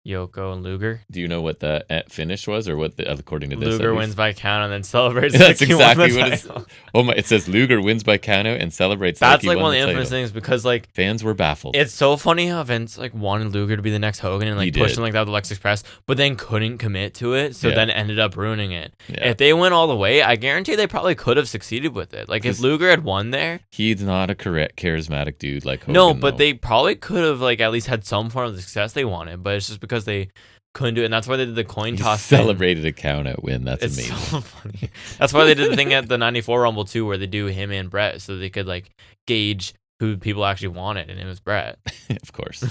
B: Yoko and Luger.
A: Do you know what the finish was, or what according to this?
B: Luger wins by count and then celebrates.
A: That's exactly what it is. Oh my! It says Luger wins by count out and celebrates.
B: That's like one of the infamous things because like
A: fans were baffled.
B: It's so funny how Vince like wanted Luger to be the next Hogan and like pushed him like that with the Lex Express, but then couldn't commit to it, so then ended up ruining it. Yeah. If they went all the way, I guarantee they probably could have succeeded with it. Like if Luger had won there,
A: he's not a correct charismatic dude like Hogan.
B: No, but they probably could have like at least had some form of the success they wanted, but it's just because they couldn't do it, and that's why they did the coin toss.
A: Celebrated a count out win. That's amazing.
B: So funny. That's why they did the thing at the '94 Rumble too, where they do him and Brett, so they could like gauge who people actually wanted, and it was Brett.
A: Of course.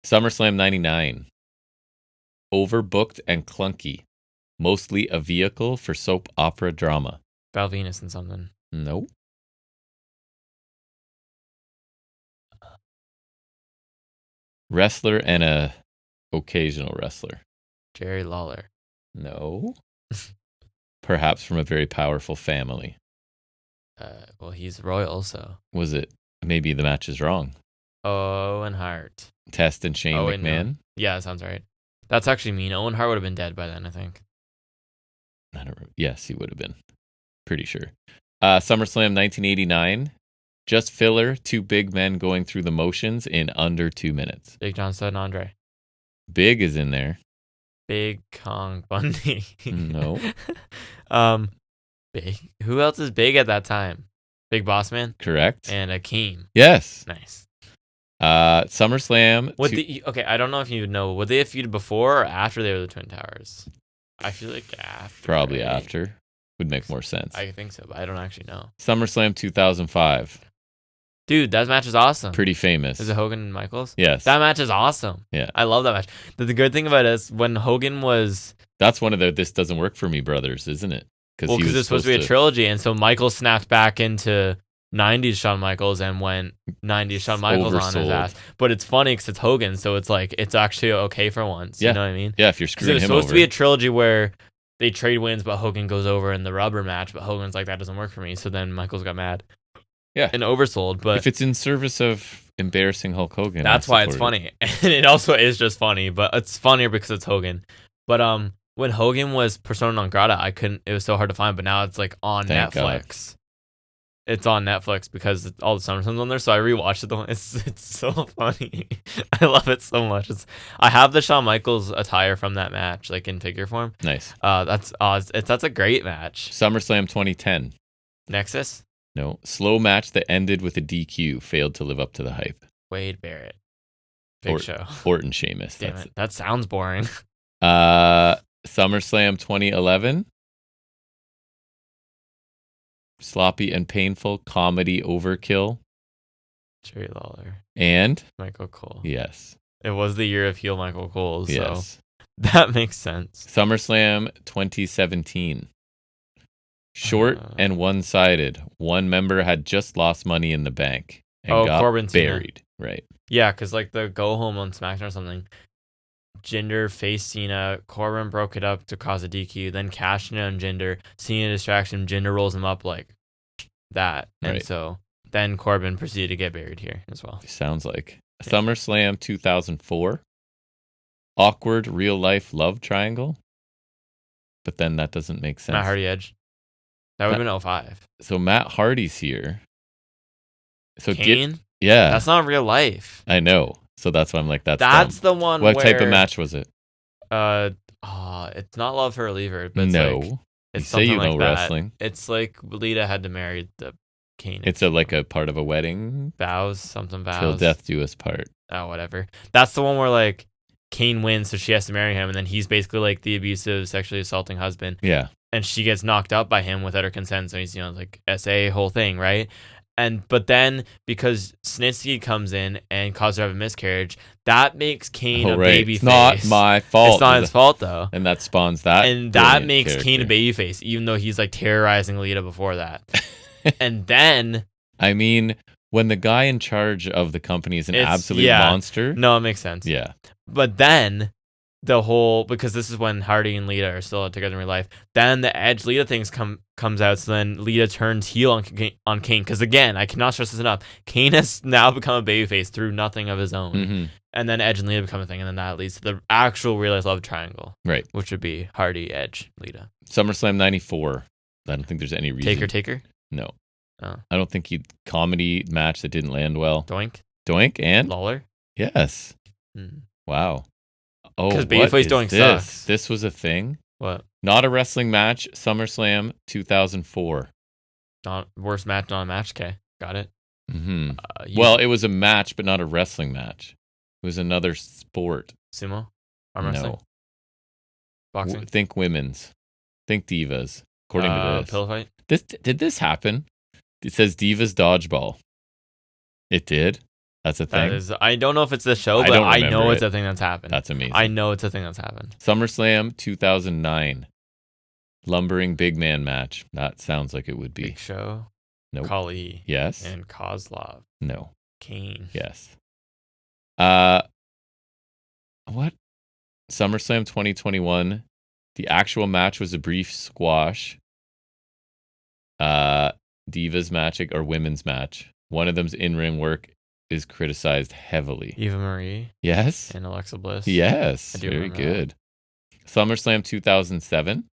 A: SummerSlam '99. Overbooked and clunky. Mostly a vehicle for soap opera drama.
B: Val Venus and something.
A: Nope. Wrestler and a occasional wrestler.
B: Jerry Lawler.
A: No. Perhaps from a very powerful family.
B: Well, he's royal, so.
A: Was it? Maybe the match is wrong.
B: Owen Hart.
A: Test and Shane McMahon?
B: No. Yeah, that sounds right. That's actually mean. Owen Hart would have been dead by then, I think.
A: I don't know. Yes, he would have been. Pretty sure. SummerSlam 1989. Just filler, two big men going through the motions in under 2 minutes.
B: Big John Studd and Andre.
A: Big is in there.
B: Big Kong Bundy.
A: No.
B: Big. Who else is big at that time? Big Boss Man?
A: Correct.
B: And Akeem.
A: Yes.
B: Nice.
A: SummerSlam.
B: Okay, I don't know if you know. Would they have feuded before or after they were the Twin Towers? I feel like after.
A: Probably after. Would make more sense.
B: I think so, but I don't actually know.
A: SummerSlam 2005.
B: Dude, that match is awesome.
A: Pretty famous.
B: Is it Hogan and Michaels?
A: Yes.
B: That match is awesome.
A: Yeah.
B: I love that match. The good thing about it is when Hogan was...
A: That's one of the This Doesn't Work For Me brothers, isn't it?
B: Because it's supposed to be a trilogy, and so Michaels snapped back into 90s Shawn Michaels and went 90s Shawn Michaels on his ass. But it's funny because it's Hogan, so it's like, it's actually okay for once.
A: Yeah.
B: You know what I mean?
A: Yeah, if you're screwing him over.
B: It's supposed to be a trilogy where they trade wins, but Hogan goes over in the rubber match, but Hogan's like, that doesn't work for me. So then Michaels got mad. Yeah. And oversold. But
A: if it's in service of embarrassing Hulk Hogan,
B: that's why it's funny. And it also is just funny, but it's funnier because it's Hogan. But when Hogan was Persona non grata, it was so hard to find, but now it's like on Netflix. God. It's on Netflix because all the SummerSlam's on there, so I rewatched it. It's so funny. I love it so much. I have the Shawn Michaels attire from that match, like in figure form.
A: Nice.
B: That's a great match.
A: SummerSlam 2010.
B: Nexus?
A: No. Slow match that ended with a DQ failed to live up to the hype.
B: Wade Barrett. Big Show.
A: Orton Sheamus.
B: Damn it. That sounds boring.
A: SummerSlam 2011. Sloppy and painful comedy overkill.
B: Jerry Lawler.
A: And
B: Michael Cole.
A: Yes.
B: It was the year of heel Michael Cole, so
A: Yes.
B: that makes sense.
A: SummerSlam 2017. Short and one-sided. One member had just lost Money in the Bank and got
B: Corbin
A: buried.
B: Cena.
A: Right.
B: Yeah, because like the go home on SmackDown or something, Jinder faced Cena. Corbin broke it up to cause a DQ. Then cashed in on Jinder. Cena distraction. Jinder rolls him up like that, and so then Corbin proceeded to get buried here as well.
A: Sounds like SummerSlam 2004. Awkward real life love triangle. But then that doesn't make sense.
B: Matt Hardy Edge. That would have been 05.
A: So Matt Hardy's here. So
B: Kane?
A: Yeah.
B: That's not real life.
A: I know. So that's why I'm like, that's
B: the one.
A: What type of match was it?
B: It's not Love Her or Leave Her. But
A: no.
B: Like, it's
A: you say you
B: like
A: know
B: that.
A: wrestling.
B: It's like Lita had to marry the Kane.
A: It's like a part of a wedding.
B: Vows.
A: Till death do us part.
B: Oh, whatever. That's the one where like Kane wins, so she has to marry him, and then he's basically like the abusive, sexually assaulting husband.
A: Yeah.
B: And she gets knocked up by him without her consent, so he's, like SA whole thing, right? But then because Snitsky comes in and causes her to have a miscarriage, that makes Kane a baby face.
A: It's not my fault.
B: It's not his fault though.
A: And that spawns that.
B: And that makes Kane a baby face, even though he's like terrorizing Lita before that. And then
A: I mean, when the guy in charge of the company is an absolute monster.
B: No, it makes sense.
A: Yeah.
B: But then because this is when Hardy and Lita are still together in real life, then the Edge Lita things comes out, so then Lita turns heel on Kane, because again, I cannot stress this enough, Kane has now become a babyface through nothing of his own.
A: Mm-hmm.
B: And then Edge and Lita become a thing, and then that leads to the actual real life love triangle,
A: right? Which
B: would be Hardy, Edge, Lita.
A: SummerSlam 94. I don't think there's any reason.
B: Taker?
A: No. Oh. I don't think comedy match that didn't land well.
B: Doink
A: and
B: Lawler?
A: Yes. Wow. Oh,
B: because babyface Doink sucks.
A: This was a thing?
B: What?
A: Not a wrestling match. SummerSlam 2004.
B: Not worst match, not a match. Okay, got it.
A: Mm-hmm. Well, it was a match, but not a wrestling match. It was another sport.
B: Sumo? Arm wrestling?
A: No.
B: Boxing?
A: Think women's. Think divas. According to this.
B: Pillow fight?
A: Did this happen? It says Divas Dodgeball. It did? That's a thing?
B: I don't know if it's the show, but I know it's a thing that's happened.
A: That's amazing.
B: I know it's a thing that's happened.
A: SummerSlam 2009. Lumbering big man match. That sounds like it would be.
B: Big Show?
A: Nope.
B: Kali.
A: Yes.
B: And Kozlov.
A: No.
B: Kane.
A: Yes. What? SummerSlam 2021. The actual match was a brief squash. Divas match or women's match. One of them's in-ring work is criticized heavily.
B: Eva Marie.
A: Yes.
B: And Alexa Bliss.
A: Yes. Very good. SummerSlam 2007.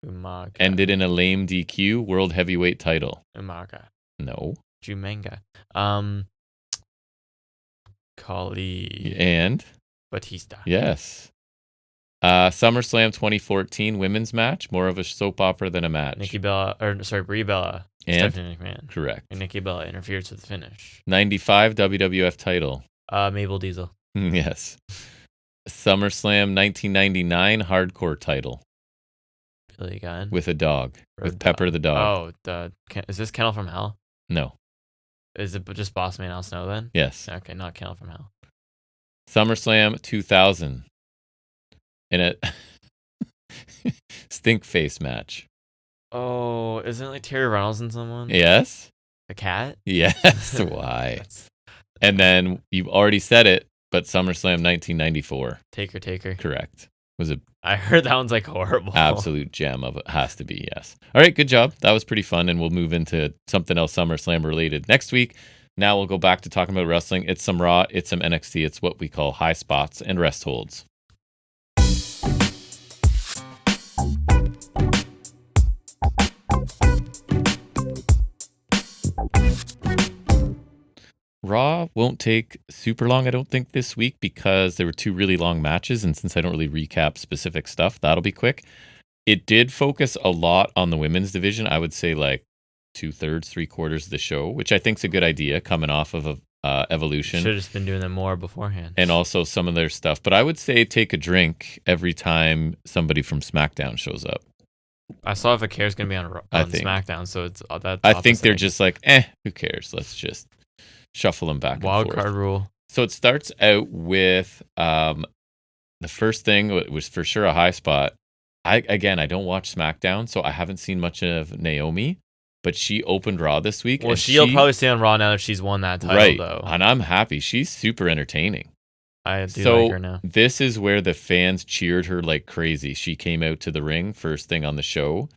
B: Umaga.
A: Ended in a lame DQ. World Heavyweight title.
B: Umaga.
A: No.
B: Jumenga. Kali.
A: And?
B: Batista.
A: Yes. SummerSlam 2014 women's match. More of a soap opera than a match.
B: Brie Bella.
A: And?
B: Stephanie McMahon.
A: Correct.
B: And Nikki Bella interferes with the finish.
A: 95 WWF title.
B: Mabel Diesel.
A: Yes. SummerSlam 1999 hardcore title.
B: Billy Gunn.
A: With a dog. With Pepper the dog.
B: Oh, is this Kennel from Hell?
A: No.
B: Is it just Boss Man Al Snow then?
A: Yes.
B: Okay, not Kennel from Hell.
A: SummerSlam 2000. In a stink face match.
B: Oh, isn't it like Terry Reynolds and someone?
A: Yes.
B: The cat?
A: Yes. Why? And then you've already said it, but SummerSlam 1994.
B: Taker.
A: Correct.
B: I heard that one's like horrible.
A: Absolute gem of it. Has to be, yes. All right, good job. That was pretty fun, and we'll move into something else SummerSlam related next week. Now we'll go back to talking about wrestling. It's some Raw, it's some NXT. It's what we call high spots and rest holds. Raw won't take super long, I don't think, this week because there were two really long matches, and since I don't really recap specific stuff, that'll be quick. It did focus a lot on the women's division. I would say like 2/3, 3/4 of the show, which I think is a good idea coming off of Evolution.
B: Should have just been doing them more beforehand.
A: And also some of their stuff. But I would say take a drink every time somebody from SmackDown shows up.
B: I saw Vaquer's going to be on SmackDown, so it's that.
A: I think they're just like, who cares? Let's just shuffle them back and
B: Wild
A: forth.
B: card rule.
A: So it starts out with the first thing was for sure a high spot. I don't watch SmackDown, so I haven't seen much of Naomi, but she opened Raw this week.
B: Well, she'll probably stay on Raw now that she's won that title, though.
A: And I'm happy. She's super entertaining.
B: I do like her now.
A: This is where the fans cheered her like crazy. She came out to the ring first thing on the show,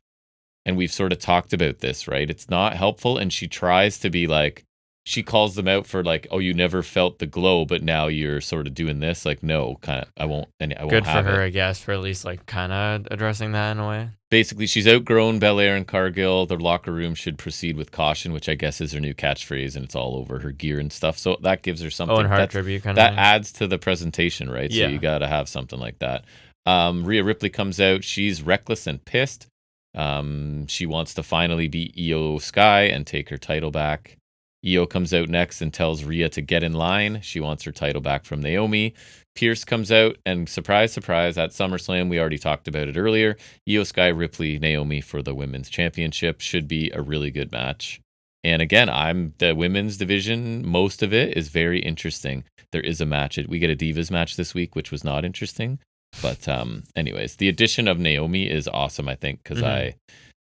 A: and we've sort of talked about this, right? It's not helpful, and she tries to be like, she calls them out for like, oh, you never felt the glow, but now you're sort of doing this. Like, no, kind of, I won't.
B: Good for her, I guess, for at least like kind of addressing that in a way.
A: Basically, she's outgrown Belair and Cargill. Their locker room should proceed with caution, which I guess is her new catchphrase, and it's all over her gear and stuff. So that gives her something.
B: Oh, and heart tribute kind
A: of
B: thing.
A: Adds to the presentation, right? Yeah. So you got to have something like that. Rhea Ripley comes out. She's reckless and pissed. She wants to finally beat Io Sky and take her title back. Io comes out next and tells Rhea to get in line. She wants her title back from Naomi. Pierce comes out, and surprise, surprise, at SummerSlam, we already talked about it earlier, Io Sky, Ripley, Naomi for the women's championship. Should be a really good match. And again, the women's division, most of it is very interesting. There is a match. We get a Divas match this week, which was not interesting. But anyways, the addition of Naomi is awesome, I think, because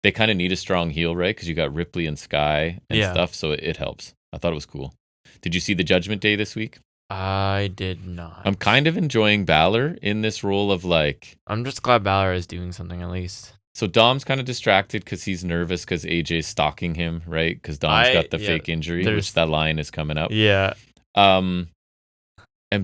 A: they kind of need a strong heel, right? Because you got Ripley and Sky and stuff, so it helps. I thought it was cool. Did you see the Judgment Day this week?
B: I did not.
A: I'm kind of enjoying Balor in this role of like...
B: I'm just glad Balor is doing something at least.
A: So Dom's kind of distracted because he's nervous because AJ's stalking him, right? Because Dom's got the fake injury, which that line is coming up.
B: Yeah.
A: And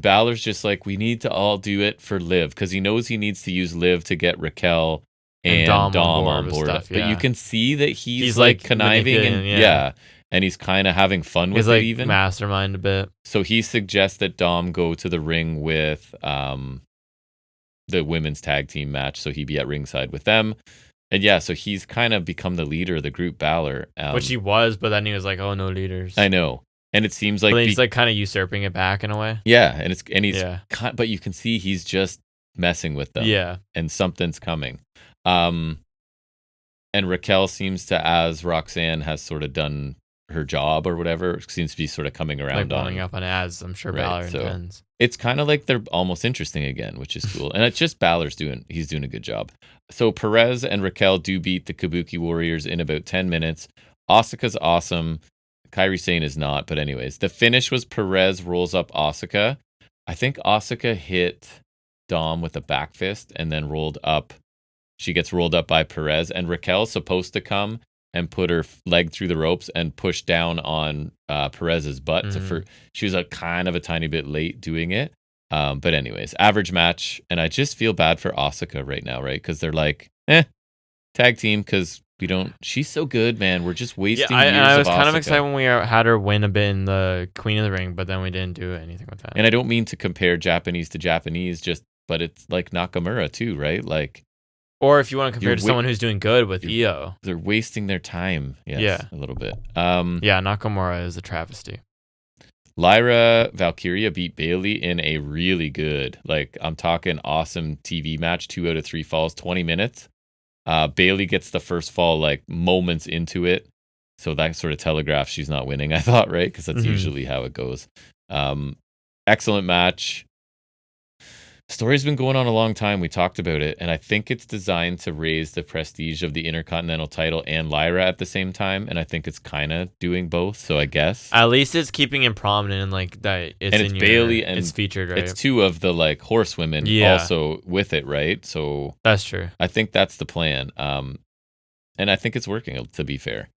A: Balor's just like, we need to all do it for Liv, because he knows he needs to use Liv to get Raquel and Dom on board. Stuff, but you can see that he's like conniving and and he's kind of having fun with it, even
B: mastermind a bit.
A: So he suggests that Dom go to the ring with the women's tag team match, so he'd be at ringside with them. And so he's kind of become the leader of the group, Balor,
B: which he was, but then he was like, "Oh, no leaders."
A: I know, and it seems like
B: he's like kind of usurping it back in a way.
A: Yeah, but you can see he's just messing with them.
B: Yeah,
A: and something's coming. And Raquel seems to, as Roxanne has sort of done her job or whatever, seems to be sort of coming around,
B: like following up on as I'm sure Balor intends.
A: It's kind of like they're almost interesting again, which is cool. And it's just Balor's doing a good job. So Perez and Raquel do beat the Kabuki Warriors in about 10 minutes. Asuka's awesome. Kairi Sane is not, but anyways, the finish was Perez rolls up Asuka. I think Asuka hit Dom with a back fist and then rolled up. She gets rolled up by Perez, and Raquel's supposed to come and put her leg through the ropes and push down on Perez's butt. She was kind of a tiny bit late doing it. But anyways, average match. And I just feel bad for Asuka right now, right? Because they're like, tag team, because she's so good, man. We're just wasting years of Asuka.
B: I was kind of excited when we had her win a bit in the Queen of the Ring, but then we didn't do anything with that.
A: And I don't mean to compare Japanese to Japanese, but it's like Nakamura too, right? Like,
B: or if you want to compare to someone who's doing good with Io.
A: They're wasting their time. Yes, a little bit.
B: Nakamura is a travesty.
A: Lyra Valkyria beat Bayley in a really good, I'm talking awesome TV match, 2 out of 3 falls, 20 minutes. Bayley gets the first fall moments into it. So that sort of telegraphs she's not winning, I thought, right? Because that's usually how it goes. Excellent match. Story's been going on a long time. We talked about it, and I think it's designed to raise the prestige of the Intercontinental title and Lyra at the same time, and I think it's kind of doing both, so I guess.
B: At least it's keeping it prominent, that it's
A: Bayley and
B: it's featured, right?
A: It's 2 of the horsewomen also with it, right? So
B: that's true.
A: I think that's the plan. And I think it's working, to be fair.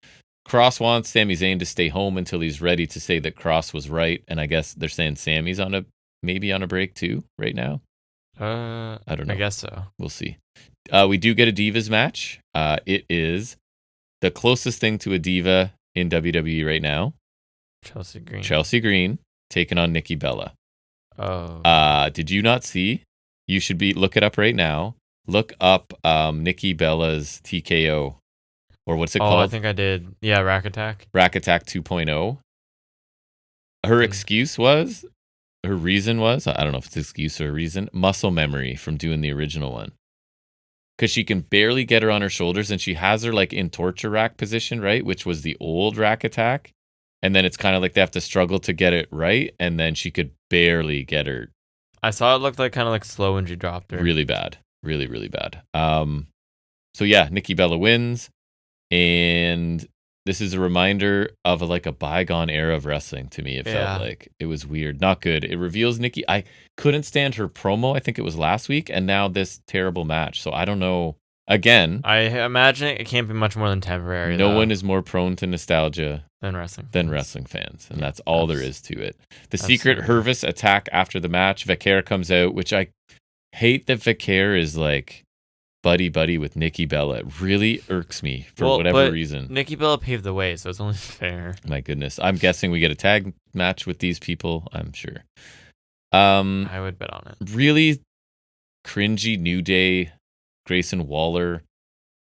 A: Cross wants Sami Zayn to stay home until he's ready to say that Cross was right, and I guess they're saying Sami's maybe on a break too right now. I don't know.
B: I guess so.
A: We'll see. We do get a Divas match. It is the closest thing to a diva in WWE right now. Chelsea Green taking on Nikki Bella.
B: Oh.
A: Did you not see? You should look it up right now. Look up Nikki Bella's TKO. Or what's it called?
B: I think I did. Yeah, Rack Attack.
A: Rack Attack 2.0. Her reason was, I don't know if it's excuse or a reason, muscle memory from doing the original one. Because she can barely get her on her shoulders, and she has her in torture rack position, right? Which was the old Rack Attack. And then it's kind of like they have to struggle to get it right, and then she could barely get her.
B: I saw it looked like kind of like slow when she dropped her.
A: Really bad. Really, really bad. So yeah, Nikki Bella wins, and this is a reminder of a bygone era of wrestling to me. It felt like it was weird, not good. It reveals Nikki. I couldn't stand her promo. I think it was last week, and now this terrible match. So I don't know. Again,
B: I imagine it can't be much more than temporary.
A: No one is more prone to nostalgia
B: than wrestling
A: fans, and that's all there is to it. The secret Hervis attack after the match. Vicaire comes out, which I hate that Vicaire is like buddy with Nikki Bella. It really irks me for whatever reason.
B: Nikki Bella paved the way, so it's only fair.
A: My goodness, I'm guessing we get a tag match with these people. I'm sure.
B: I would bet on it.
A: Really cringy New Day Grayson Waller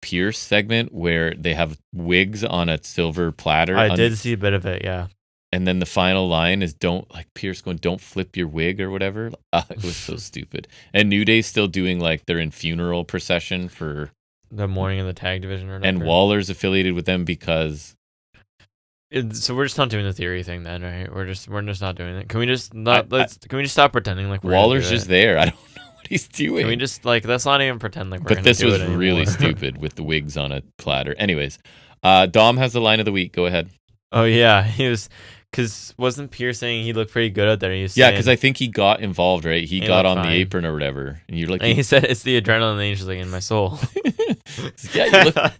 A: Pierce segment where they have wigs on a silver platter.
B: I did see a bit of it, yeah.
A: And then the final line is Pierce going, don't flip your wig or whatever. It was so stupid. And New Day's still doing they're in funeral procession for
B: the morning of the tag division or whatever.
A: And Waller's affiliated with them because
B: so we're just not doing the theory thing then, right? We're just not doing it. Can we just stop pretending like
A: Waller's just there? I don't know what he's doing.
B: Can we just let's not even pretend like we're
A: But this was really stupid with the wigs on a platter. Anyways, Dom has the line of the week. Go ahead.
B: Oh yeah, he was because wasn't Pierce saying he looked pretty good out there?
A: Because I think he got involved, right? He got on the apron or whatever, and you're like,
B: and he said it's the adrenaline, and he's just like in my soul.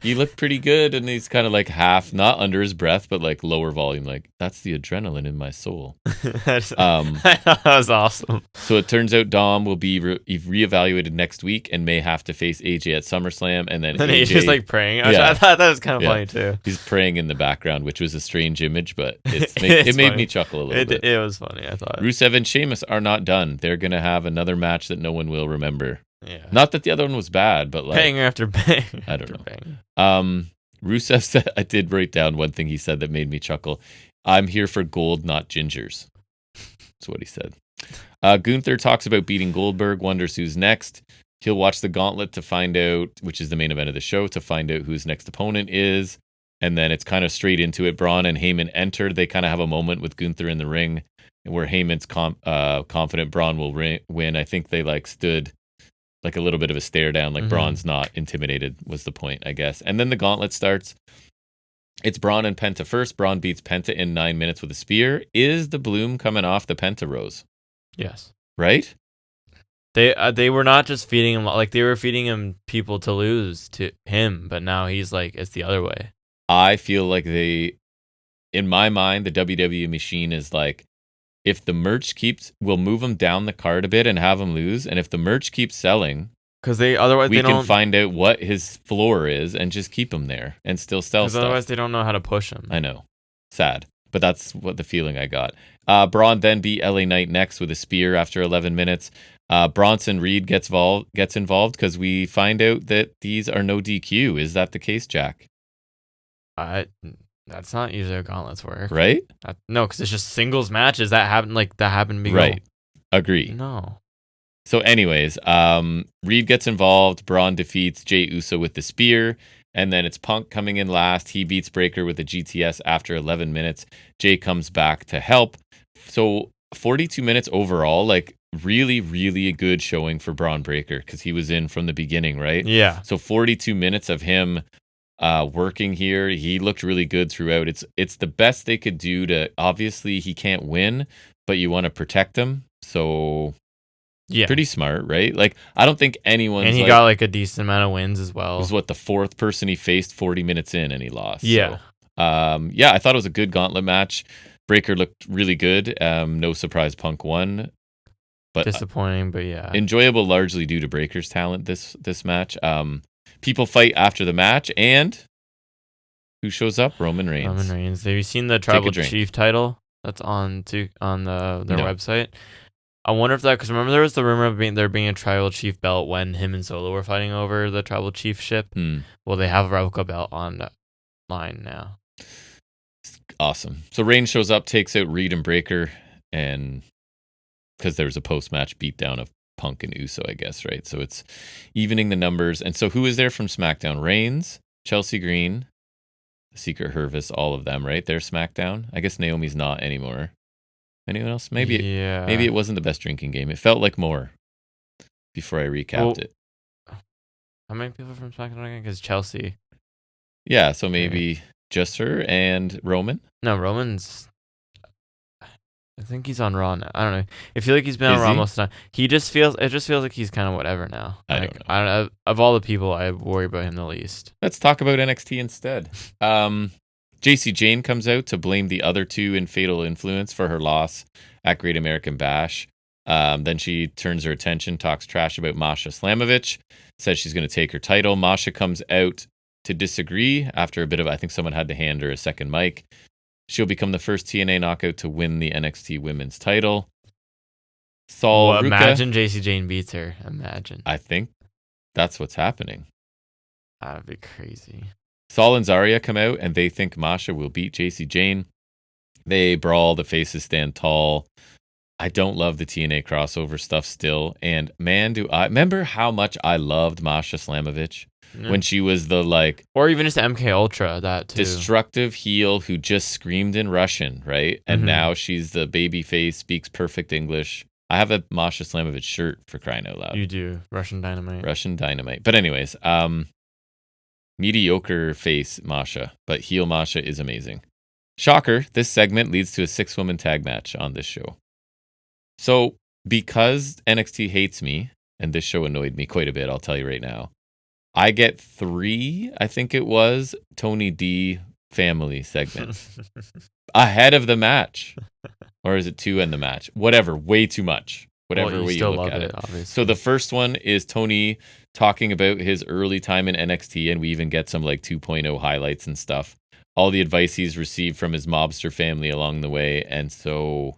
A: you look pretty good, and he's kind of half, not under his breath, but lower volume, that's the adrenaline in my soul.
B: That was awesome.
A: So it turns out Dom will be reevaluated next week and may have to face AJ at SummerSlam, and then
B: AJ's praying. I thought that was kind of funny too.
A: He's praying in the background, which was a strange image, but it made me chuckle a little bit.
B: It was funny, I thought.
A: Rusev and Sheamus are not done. They're gonna have another match that no one will remember.
B: Yeah.
A: Not that the other one was bad, but
B: banger after banger.
A: I don't know. Rusev said, I did write down one thing he said that made me chuckle. I'm here for gold, not gingers. That's what he said. Gunther talks about beating Goldberg, wonders who's next. He'll watch the gauntlet to find out, which is the main event of the show, to find out who his next opponent is. And then it's kind of straight into it. Braun and Heyman enter. They kind of have a moment with Gunther in the ring where Heyman's confident Braun will win. I think they stood a little bit of a stare down, Braun's not intimidated was the point, I guess. And then the gauntlet starts. It's Braun and Penta first. Braun beats Penta in 9 minutes with a spear. Is the bloom coming off the Penta rose?
B: Yes.
A: Right?
B: They were not just feeding him, they were feeding him people to lose to him, but now he's it's the other way.
A: I feel like in my mind, the WWE machine is if the merch we'll move them down the card a bit and have them lose. And if the merch keeps selling,
B: because otherwise
A: we can find out what his floor is and just keep him there and still sell stuff.
B: Otherwise, they don't know how to push him.
A: I know, sad, but that's what the feeling I got. Braun then beat LA Knight next with a spear after 11 minutes. Bronson Reed gets involved because we find out that these are no DQ. Is that the case, Jack?
B: That's not usually how gauntlets work,
A: right?
B: No, because it's just singles matches that happen. That happened to be
A: right. Agree.
B: No.
A: So, anyways, Reed gets involved. Braun defeats Jey Uso with the spear, and then it's Punk coming in last. He beats Breaker with a GTS after 11 minutes. Jey comes back to help. So, 42 minutes overall, really, really a good showing for Braun Breaker because he was in from the beginning, right?
B: Yeah.
A: So 42 minutes of him working here. He looked really good throughout. It's the best they could do to, obviously he can't win, but you want to protect him. So yeah, pretty smart, right? I don't think anyone's...
B: And he got a decent amount of wins as well.
A: It was the fourth person he faced 40 minutes in and he lost.
B: Yeah.
A: So, yeah, I thought it was a good gauntlet match. Breaker looked really good. No surprise Punk won. But
B: disappointing, but yeah.
A: Enjoyable largely due to Breaker's talent this match. People fight after the match, and who shows up? Roman Reigns.
B: Have you seen the Tribal Chief title that's on their website? I wonder if because remember there was the rumor of there being a Tribal Chief belt when him and Solo were fighting over the Tribal Chief ship. Well, they have a replica belt online now.
A: Awesome. So Reigns shows up, takes out Reed and Breaker, and because there was a post-match beatdown of Punk and Uso, I guess, right? So it's evening the numbers. And so who is there from SmackDown? Reigns, Chelsea Green, Secret Hervis, all of them, right? They're SmackDown. I guess Naomi's not anymore. Anyone else? Maybe it wasn't the best drinking game. It felt like more before I recapped it.
B: How many people from SmackDown again? Because Chelsea.
A: Yeah, so maybe just her and Roman?
B: No, Roman's... I think he's on Raw now. I don't know. I feel like he's been on Raw most of the time. It just feels like he's kind of whatever now.
A: I don't know.
B: I don't know. Of all the people, I worry about him the least.
A: Let's talk about NXT instead. JC Jane comes out to blame the other two in Fatal Influence for her loss at Great American Bash. Then she turns her attention, talks trash about Masha Slamovich, says she's going to take her title. Masha comes out to disagree after a bit of, I think someone had to hand her a second mic. She'll become the first TNA knockout to win the NXT women's title.
B: Imagine JC Jane beats her. Imagine.
A: I think that's what's happening.
B: That'd be crazy.
A: Saul and Zarya come out and they think Masha will beat JC Jane. They brawl, the faces stand tall. I don't love the TNA crossover stuff still. And man, do I remember how much I loved Masha Slamovich when she was the
B: or even just MK Ultra, that too.
A: Destructive heel who just screamed in Russian, right? And now she's the baby face, speaks perfect English. I have a Masha Slamovich shirt, for crying out loud.
B: You do. Russian Dynamite. But anyways, mediocre face Masha, but heel Masha is amazing. Shocker, this segment leads to a 6-woman tag match on this show. So, because NXT hates me, and this show annoyed me quite a bit, I'll tell you right now, I get 3, I think it was, Tony D family segments ahead of the match. Or is it 2 in the match? Whatever, way too much. Whatever way you look at it. Obviously.
A: So the first one is Tony talking about his early time in NXT, and we even get some 2.0 highlights and stuff. All the advice he's received from his mobster family along the way. And so,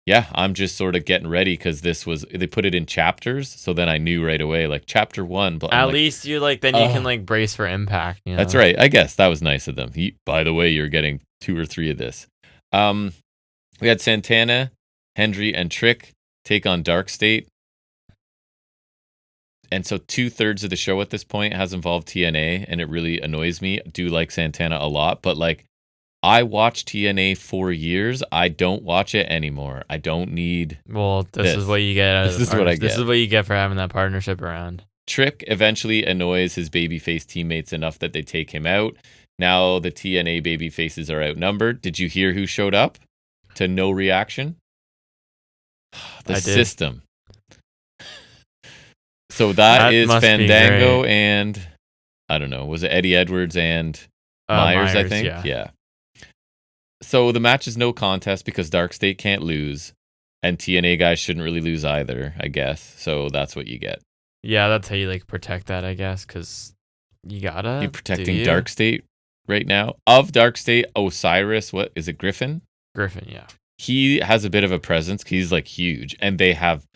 A: yeah, I'm just sort of getting ready because they put it in chapters. So then I knew right away, chapter 1. But
B: at least you you can brace for impact. You know?
A: That's right. I guess that was nice of them. By the way, you're getting 2 or 3 of this. We had Santana, Hendry, and Trick take on Dark State. And so 2/3 of the show at this point has involved TNA, and it really annoys me. I do like Santana a lot, but I watched TNA for years. I don't watch it anymore. I don't need.
B: Well, this is what you get.
A: This is what I get.
B: This is what you get for having that partnership around.
A: Trick eventually annoys his babyface teammates enough that they take him out. Now the TNA babyfaces are outnumbered. Did you hear who showed up? To no reaction? The system. So that is Fandango and, I don't know, was it Eddie Edwards and Myers, I think? Yeah. So the match is no contest because Dark State can't lose, and TNA guys shouldn't really lose either, I guess. So that's what you get.
B: Yeah, that's how you protect that, I guess, because you gotta.
A: You're protecting Dark State right now. Of Dark State, Osiris, what is it, Griffin?
B: Griffin, yeah.
A: He has a bit of a presence. He's huge, and they have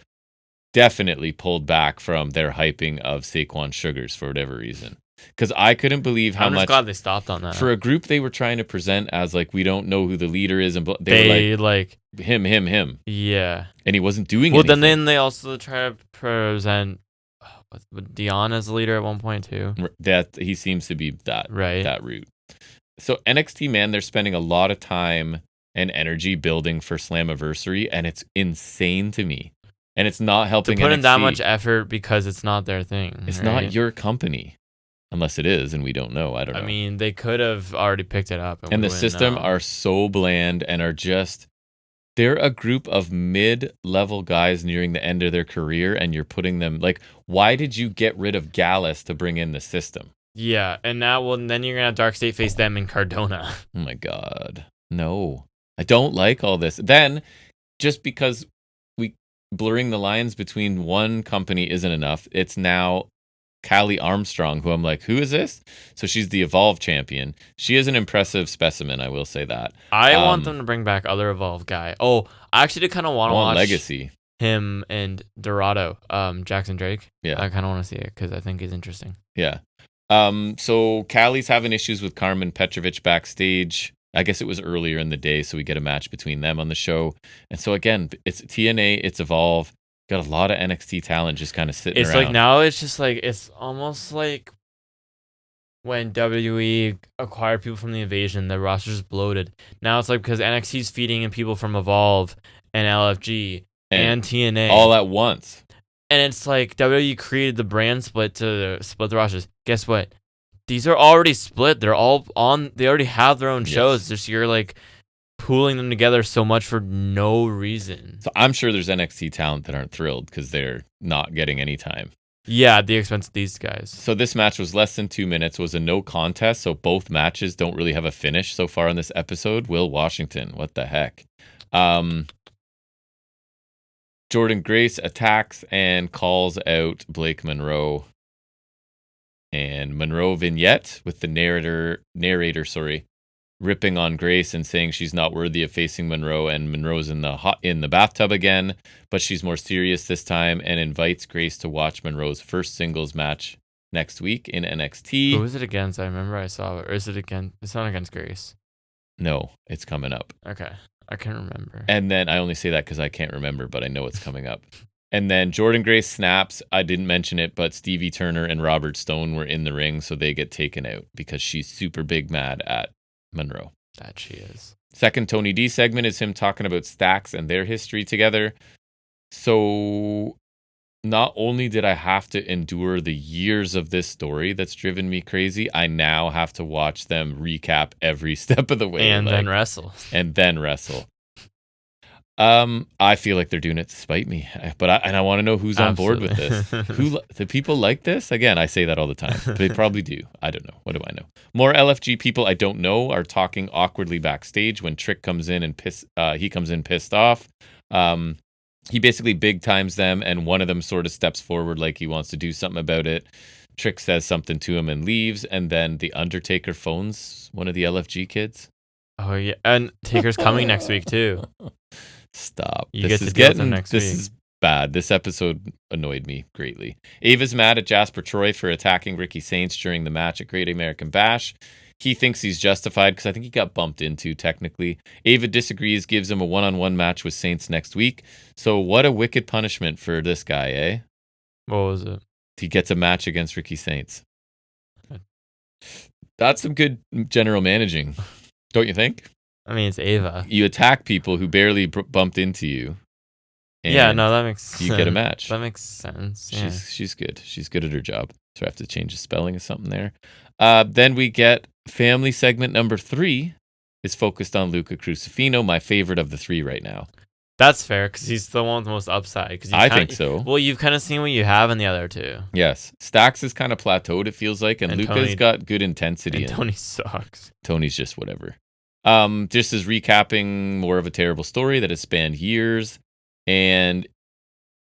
A: definitely pulled back from their hyping of Saquon Sugars for whatever reason. Because I couldn't believe how much.
B: I'm just glad they stopped on that.
A: For a group they were trying to present as we don't know who the leader is, and they were him.
B: Yeah,
A: and he wasn't doing anything.
B: Then they also try to present Dion as the leader at one point too.
A: That he seems to be that route. So NXT, man, they're spending a lot of time and energy building for Slammiversary, and it's insane to me. And it's not helping
B: to put
A: NXT.
B: in that much effort because it's not their thing.
A: It's not your company. Unless it is, and we don't know. I don't know.
B: I mean, they could have already picked it up.
A: And the system are so bland and are just... They're a group of mid-level guys nearing the end of their career, and you're putting them... why did you get rid of Gallus to bring in the system?
B: Yeah, and now, then you're going to have Dark State face them in Cardona.
A: Oh my God. No. I don't like all this. Then, just because blurring the lines between one company isn't enough, it's now Callie Armstrong, who I'm who is this? So she's the Evolve champion. She is an impressive specimen, I will say that.
B: I want them to bring back other Evolve guy. Oh, I actually did kind of want to watch
A: Legacy.
B: Him and Dorado, Jackson Drake.
A: Yeah.
B: I kind of want to see it because I think he's interesting.
A: Yeah. So Callie's having issues with Carmen Petrovic backstage. I guess it was earlier in the day, so we get a match between them on the show. And so again, it's TNA, it's Evolve. Got a lot of NXT talent just kind of sitting around.
B: It's now it's just it's almost when WWE acquired people from the Invasion, the roster's bloated. Now it's like because NXT's feeding in people from Evolve and LFG and TNA
A: all at once.
B: And it's like WWE created the brand split to split the rosters. Guess what? These are already split. They're all on. They already have their own shows. Just you're like pooling them together so much for no reason.
A: So I'm sure there's NXT talent that aren't thrilled because they're not getting any time.
B: Yeah, at the expense of these guys.
A: So this match was less than 2 minutes, was a no contest, so both matches don't really have a finish so far in this episode. Will Washington, what the heck? Jordan Grace attacks and calls out Blake Monroe. And Monroe vignette with the narrator, ripping on Grace and saying she's not worthy of facing Monroe, and Monroe's in the bathtub again, but she's more serious this time and invites Grace to watch Monroe's first singles match next week in NXT.
B: Who is it against? I remember I saw it. Or is it against? It's not against Grace.
A: No, it's coming up.
B: Okay, I can't remember.
A: And then I only say that because I can't remember, but I know it's coming up. And then Jordan Grace snaps. I didn't mention it, but Stevie Turner and Robert Stone were in the ring, so they get taken out because she's super big mad at Monroe.
B: That she is.
A: Second Tony D segment is him talking about Stax and their history together. So not only did I have to endure the years of this story that's driven me crazy, I now have to watch them recap every step of the way.
B: And then wrestle.
A: I feel like they're doing it to spite me, but I want to know who's on board with this. Do people like this? Again, I say that all the time. They probably do. I don't know. What do I know? More LFG people I don't know are talking awkwardly backstage when Trick comes in and pissed off. He basically big times them, and one of them sort of steps forward like he wants to do something about it. Trick says something to him and leaves, and then the Undertaker phones one of the LFG kids.
B: Oh yeah, and Taker's coming next week too.
A: Stop.
B: This is
A: bad. This episode annoyed me greatly. Ava's mad at Jasper Troy for attacking Ricky Saints during the match at Great American Bash. He thinks he's justified because I think he got bumped into technically. Ava disagrees, gives him a one-on-one match with Saints next week. So what a wicked punishment for this guy, eh?
B: What was it?
A: He gets a match against Ricky Saints. That's some good general managing, don't you think?
B: I mean, it's Ava.
A: You attack people who barely bumped into you.
B: Yeah, no, that makes sense.
A: You get a match.
B: That makes sense. Yeah.
A: She's good. She's good at her job. So I have to change the spelling of something there. Then we get family segment number 3 is focused on Luca Crucifino, my favorite of the 3 right now.
B: That's fair because he's the one with the most upside.
A: I think so.
B: Well, you've kind of seen what you have in the other two.
A: Yes. Stax is kind of plateaued, it feels like, and Luca's got good intensity.
B: And Tony sucks.
A: Tony's just whatever. Just as recapping more of a terrible story that has spanned years, and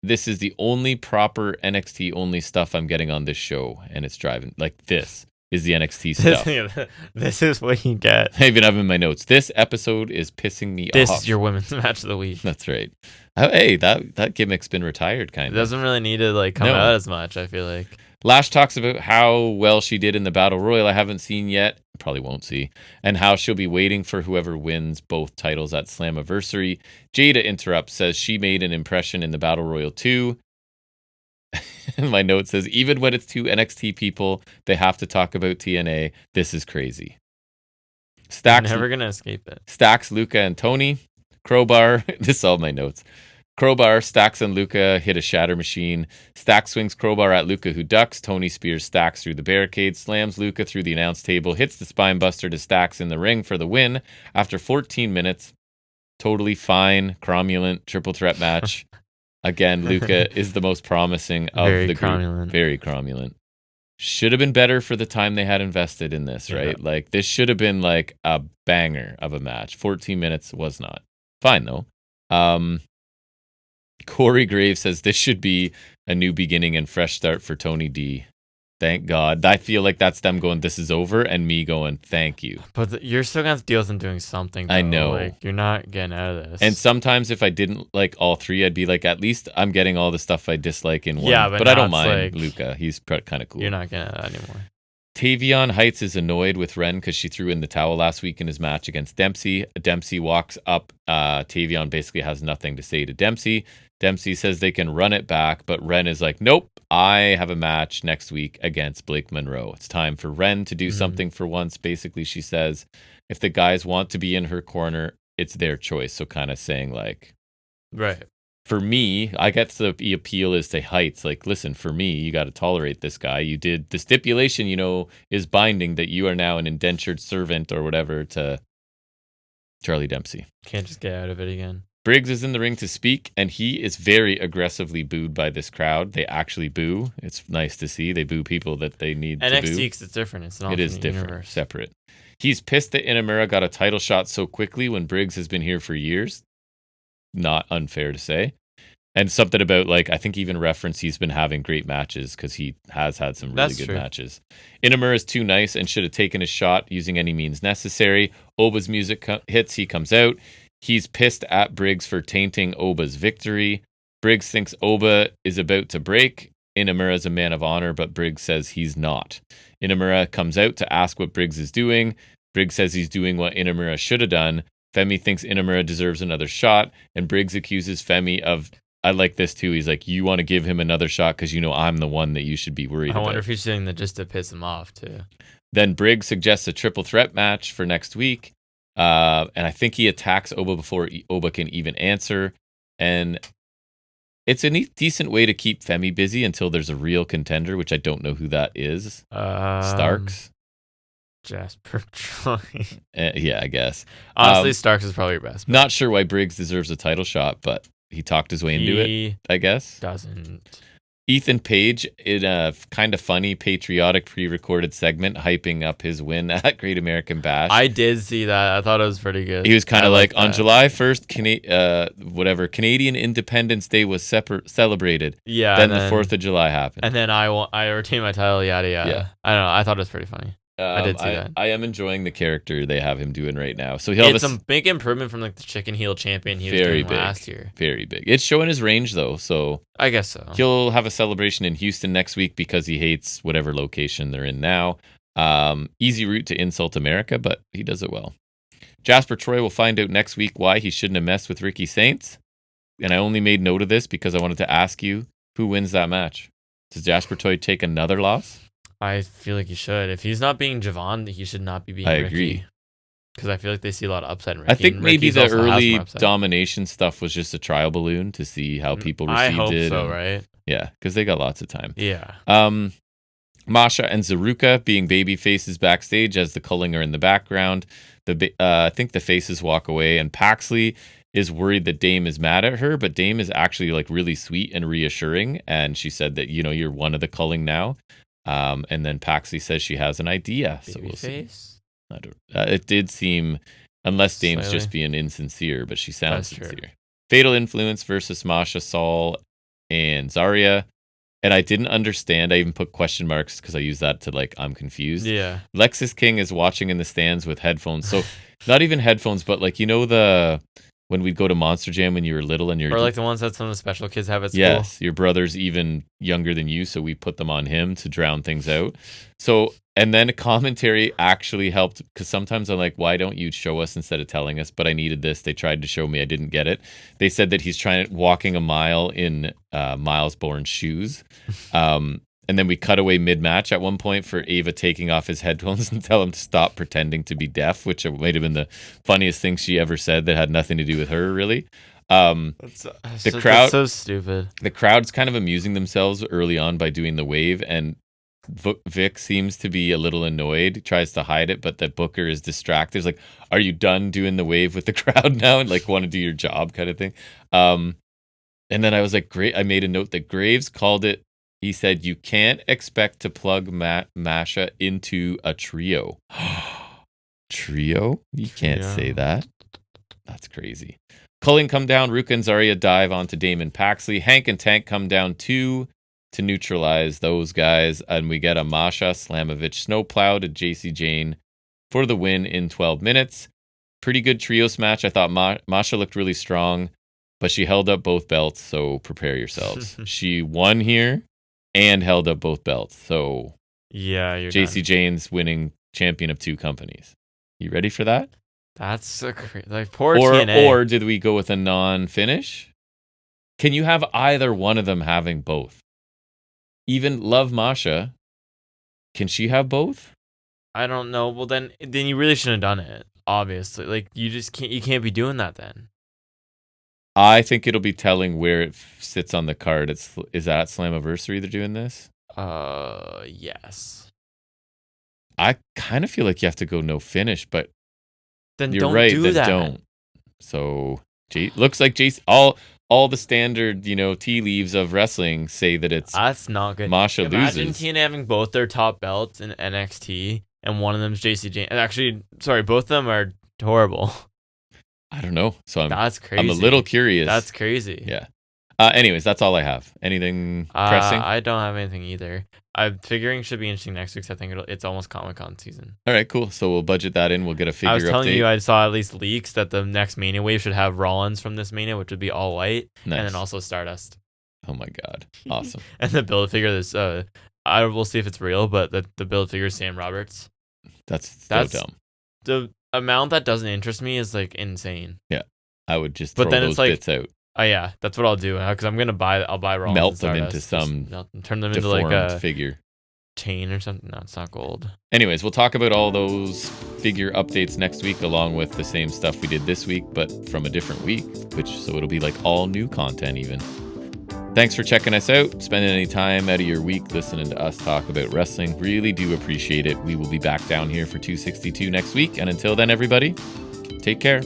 A: this is the only proper NXT only stuff I'm getting on this show, and it's driving this is the NXT stuff.
B: This is what you get.
A: I even have in my notes. This episode is pissing me off.
B: This is your women's match of the week.
A: That's right. Hey, that gimmick's been retired, kind of.
B: It doesn't really need to come out as much, I feel like.
A: Lash talks about how well she did in the Battle Royal I haven't seen yet, probably won't see, and how she'll be waiting for whoever wins both titles at Slammiversary. Jada interrupts, says she made an impression in the Battle Royal too. My note says, even when it's 2 NXT people, they have to talk about TNA. This is crazy.
B: Stax, never going to escape it.
A: Stax, Luca, and Tony. Crowbar. This is all my notes. Crowbar, Stax and Luca hit a shatter machine. Stax swings Crowbar at Luca, who ducks. Tony spears Stax through the barricade, slams Luca through the announce table, hits the spine buster to Stax in the ring for the win. After 14 minutes, totally fine, cromulent, triple threat match. Again, Luca is the most promising of the group. Very cromulent. Should have been better for the time they had invested in this, right? Yeah. This should have been a banger of a match. 14 minutes was not. Fine, though. Corey Graves says this should be a new beginning and fresh start for Tony D. Thank God. I feel like that's them going, this is over, and me going, thank you.
B: But you're still going to have to deal with them doing something, though.
A: I know.
B: You're not getting out of this.
A: And sometimes if I didn't like all 3, I'd be like, at least I'm getting all the stuff I dislike in one.
B: Yeah,
A: but I don't mind Luca. He's kind of cool.
B: You're not getting that anymore.
A: Tavion Heights is annoyed with Ren because she threw in the towel last week in his match against Dempsey. Dempsey walks up. Tavion basically has nothing to say to Dempsey. Dempsey says they can run it back, but Ren is like, nope, I have a match next week against Blake Monroe. It's time for Ren to do something for once. Basically, she says, if the guys want to be in her corner, it's their choice. So kind of saying like,
B: right.
A: For me, I guess the appeal is to Heights. Like, listen, for me, you got to tolerate this guy. You did the stipulation, is binding that you are now an indentured servant or whatever to Charlie Dempsey.
B: Can't just get out of it again.
A: Briggs is in the ring to speak, and he is very aggressively booed by this crowd. They actually boo. It's nice to see. They boo people that they need to boo.
B: NXT, because it's different. It's an
A: It is different,
B: universe.
A: Separate. He's pissed that Inamura got a title shot so quickly when Briggs has been here for years. Not unfair to say. And something about, like, I think even reference he's been having great matches because he has had some really good matches. Inamura is too nice and should have taken his shot using any means necessary. Oba's music hits. He comes out. He's pissed at Briggs for tainting Oba's victory. Briggs thinks Oba is about to break. Inamura is a man of honor, but Briggs says he's not. Inamura comes out to ask what Briggs is doing. Briggs says he's doing what Inamura should have done. Femi thinks Inamura deserves another shot, and Briggs accuses Femi of, I like this too, he's like, you want to give him another shot because I'm the one that you should be worried about.
B: I wonder if he's saying that just to piss him off too.
A: Then Briggs suggests a triple threat match for next week, and I think he attacks Oba before Oba can even answer, and it's a decent way to keep Femi busy until there's a real contender, which I don't know who that is. Starks?
B: Jasper Troy.
A: Yeah, I guess.
B: Honestly, Starks is probably your best.
A: Not sure why Briggs deserves a title shot, but he talked his way into it, I guess.
B: Doesn't.
A: Ethan Page, in a kind of funny, patriotic pre-recorded segment, hyping up his win at Great American Bash.
B: I did see that. I thought it was pretty good.
A: He was kind of like, on July 1st, Canadian Independence Day was celebrated.
B: Yeah.
A: Then the 4th of July happened.
B: And then I retained my title, yada, yada. Yeah. I don't know. I thought it was pretty funny. I did see that.
A: I am enjoying the character they have him doing right now. So
B: it's a big improvement from like the chicken heel champion he was doing last year.
A: Very big. It's showing his range though, so
B: I guess so.
A: He'll have a celebration in Houston next week because he hates whatever location they're in now. Easy route to insult America, but he does it well. Jasper Troy will find out next week why he shouldn't have messed with Ricky Saints. And I only made note of this because I wanted to ask you, who wins that match? Does Jasper Troy take another loss?
B: I feel like he should. If he's not being Javon, he should not be being
A: Ricky.
B: I agree. Because I feel like they see a lot of upside in Ricky.
A: I think maybe the early domination stuff was just a trial balloon to see how people received it.
B: I hope so, right?
A: Yeah, because they got lots of time.
B: Yeah.
A: Masha and Zaruka being baby faces backstage as the culling are in the background. I think the faces walk away, and Paxley is worried that Dame is mad at her, but Dame is actually like really sweet and reassuring, and she said that, you're one of the culling now. And then Paxley says she has an idea. So we'll see. It did seem, unless Dame's just being insincere, but she sounds sincere. True. Fatal Influence versus Masha, Saul, and Zarya. And I didn't understand. I even put question marks because I use that to I'm confused.
B: Yeah.
A: Lexus King is watching in the stands with headphones. So not even headphones, but when we'd go to Monster Jam when you were little and
B: or like the ones that some of the special kids have at school.
A: Yes, your brother's even younger than you, so we put them on him to drown things out. So, and then commentary actually helped, because sometimes I'm like, why don't you show us instead of telling us? But I needed this. They tried to show me. I didn't get it. They said that he's walking a mile in Miles Bourne's shoes. And then we cut away mid-match at one point for Ava taking off his headphones and tell him to stop pretending to be deaf, which might have been the funniest thing she ever said that had nothing to do with her, really. The crowd,
B: that's so stupid.
A: The crowd's kind of amusing themselves early on by doing the wave, and Vic seems to be a little annoyed, tries to hide it, but the booker is distracted. He's like, are you done doing the wave with the crowd now? And want to do your job kind of thing. And then I was like, great. I made a note that Graves called it. He said, you can't expect to plug Masha into a trio. Trio? You can't say that. That's crazy. Culling come down. Ruka and Zarya dive onto Damon Paxley. Hank and Tank come down too to neutralize those guys. And we get a Masha Slamovich snowplow to JC Jane for the win in 12 minutes. Pretty good trios match. I thought Masha looked really strong, but she held up both belts, so prepare yourselves. She won here and held up both belts. So
B: Yeah, you're
A: JC
B: done.
A: Jane's winning champion of 2 companies. You ready for that?
B: That's like poor TNA.
A: Or did we go with a non-finish? Can you have either one of them having both? Even Love Masha, can she have both?
B: I don't know. Well, then you really shouldn't have done it. Obviously, like you just can't. You can't be doing that then.
A: I think it'll be telling where it sits on the card. Is that Slammiversary they're doing this?
B: Yes.
A: I kind of feel like you have to go no finish, but
B: then
A: you're
B: don't
A: right.
B: Do
A: then
B: that.
A: Don't. So looks like Jason. All the standard, tea leaves of wrestling say that it's
B: that's not good.
A: Masha
B: Imagine
A: loses.
B: TNA having both their top belts in NXT, and one of them's JC Jane. Actually, sorry, both of them are horrible.
A: I don't know. So
B: that's crazy.
A: I'm a little curious.
B: That's crazy.
A: Yeah. Anyways, that's all I have. Anything pressing?
B: I don't have anything either. I'm figuring should be interesting next week. So I think it's almost Comic-Con season.
A: All right, cool. So we'll budget that in. We'll get a figure update.
B: I was telling you, I saw at least leaks that the next Mania wave should have Rollins from this Mania, which would be all white,
A: nice.
B: And then also Stardust.
A: Oh my god, awesome!
B: And the build figure is, I will see if it's real, but the build figure is Sam Roberts.
A: That's so dumb.
B: The amount that doesn't interest me is like insane.
A: Yeah, I would just throw those bits out.
B: Oh yeah, that's what I'll do because I'm gonna buy. I'll buy Rollins.
A: Melt them into some.
B: Turn them into like a
A: figure.
B: Chain or something. No, it's not gold.
A: Anyways, we'll talk about all those figure updates next week, along with the same stuff we did this week, but from a different week. So it'll be like all new content even. Thanks for checking us out, spending any time out of your week listening to us talk about wrestling. Really do appreciate it. We will be back down here for 262 next week, and until then, everybody, take care.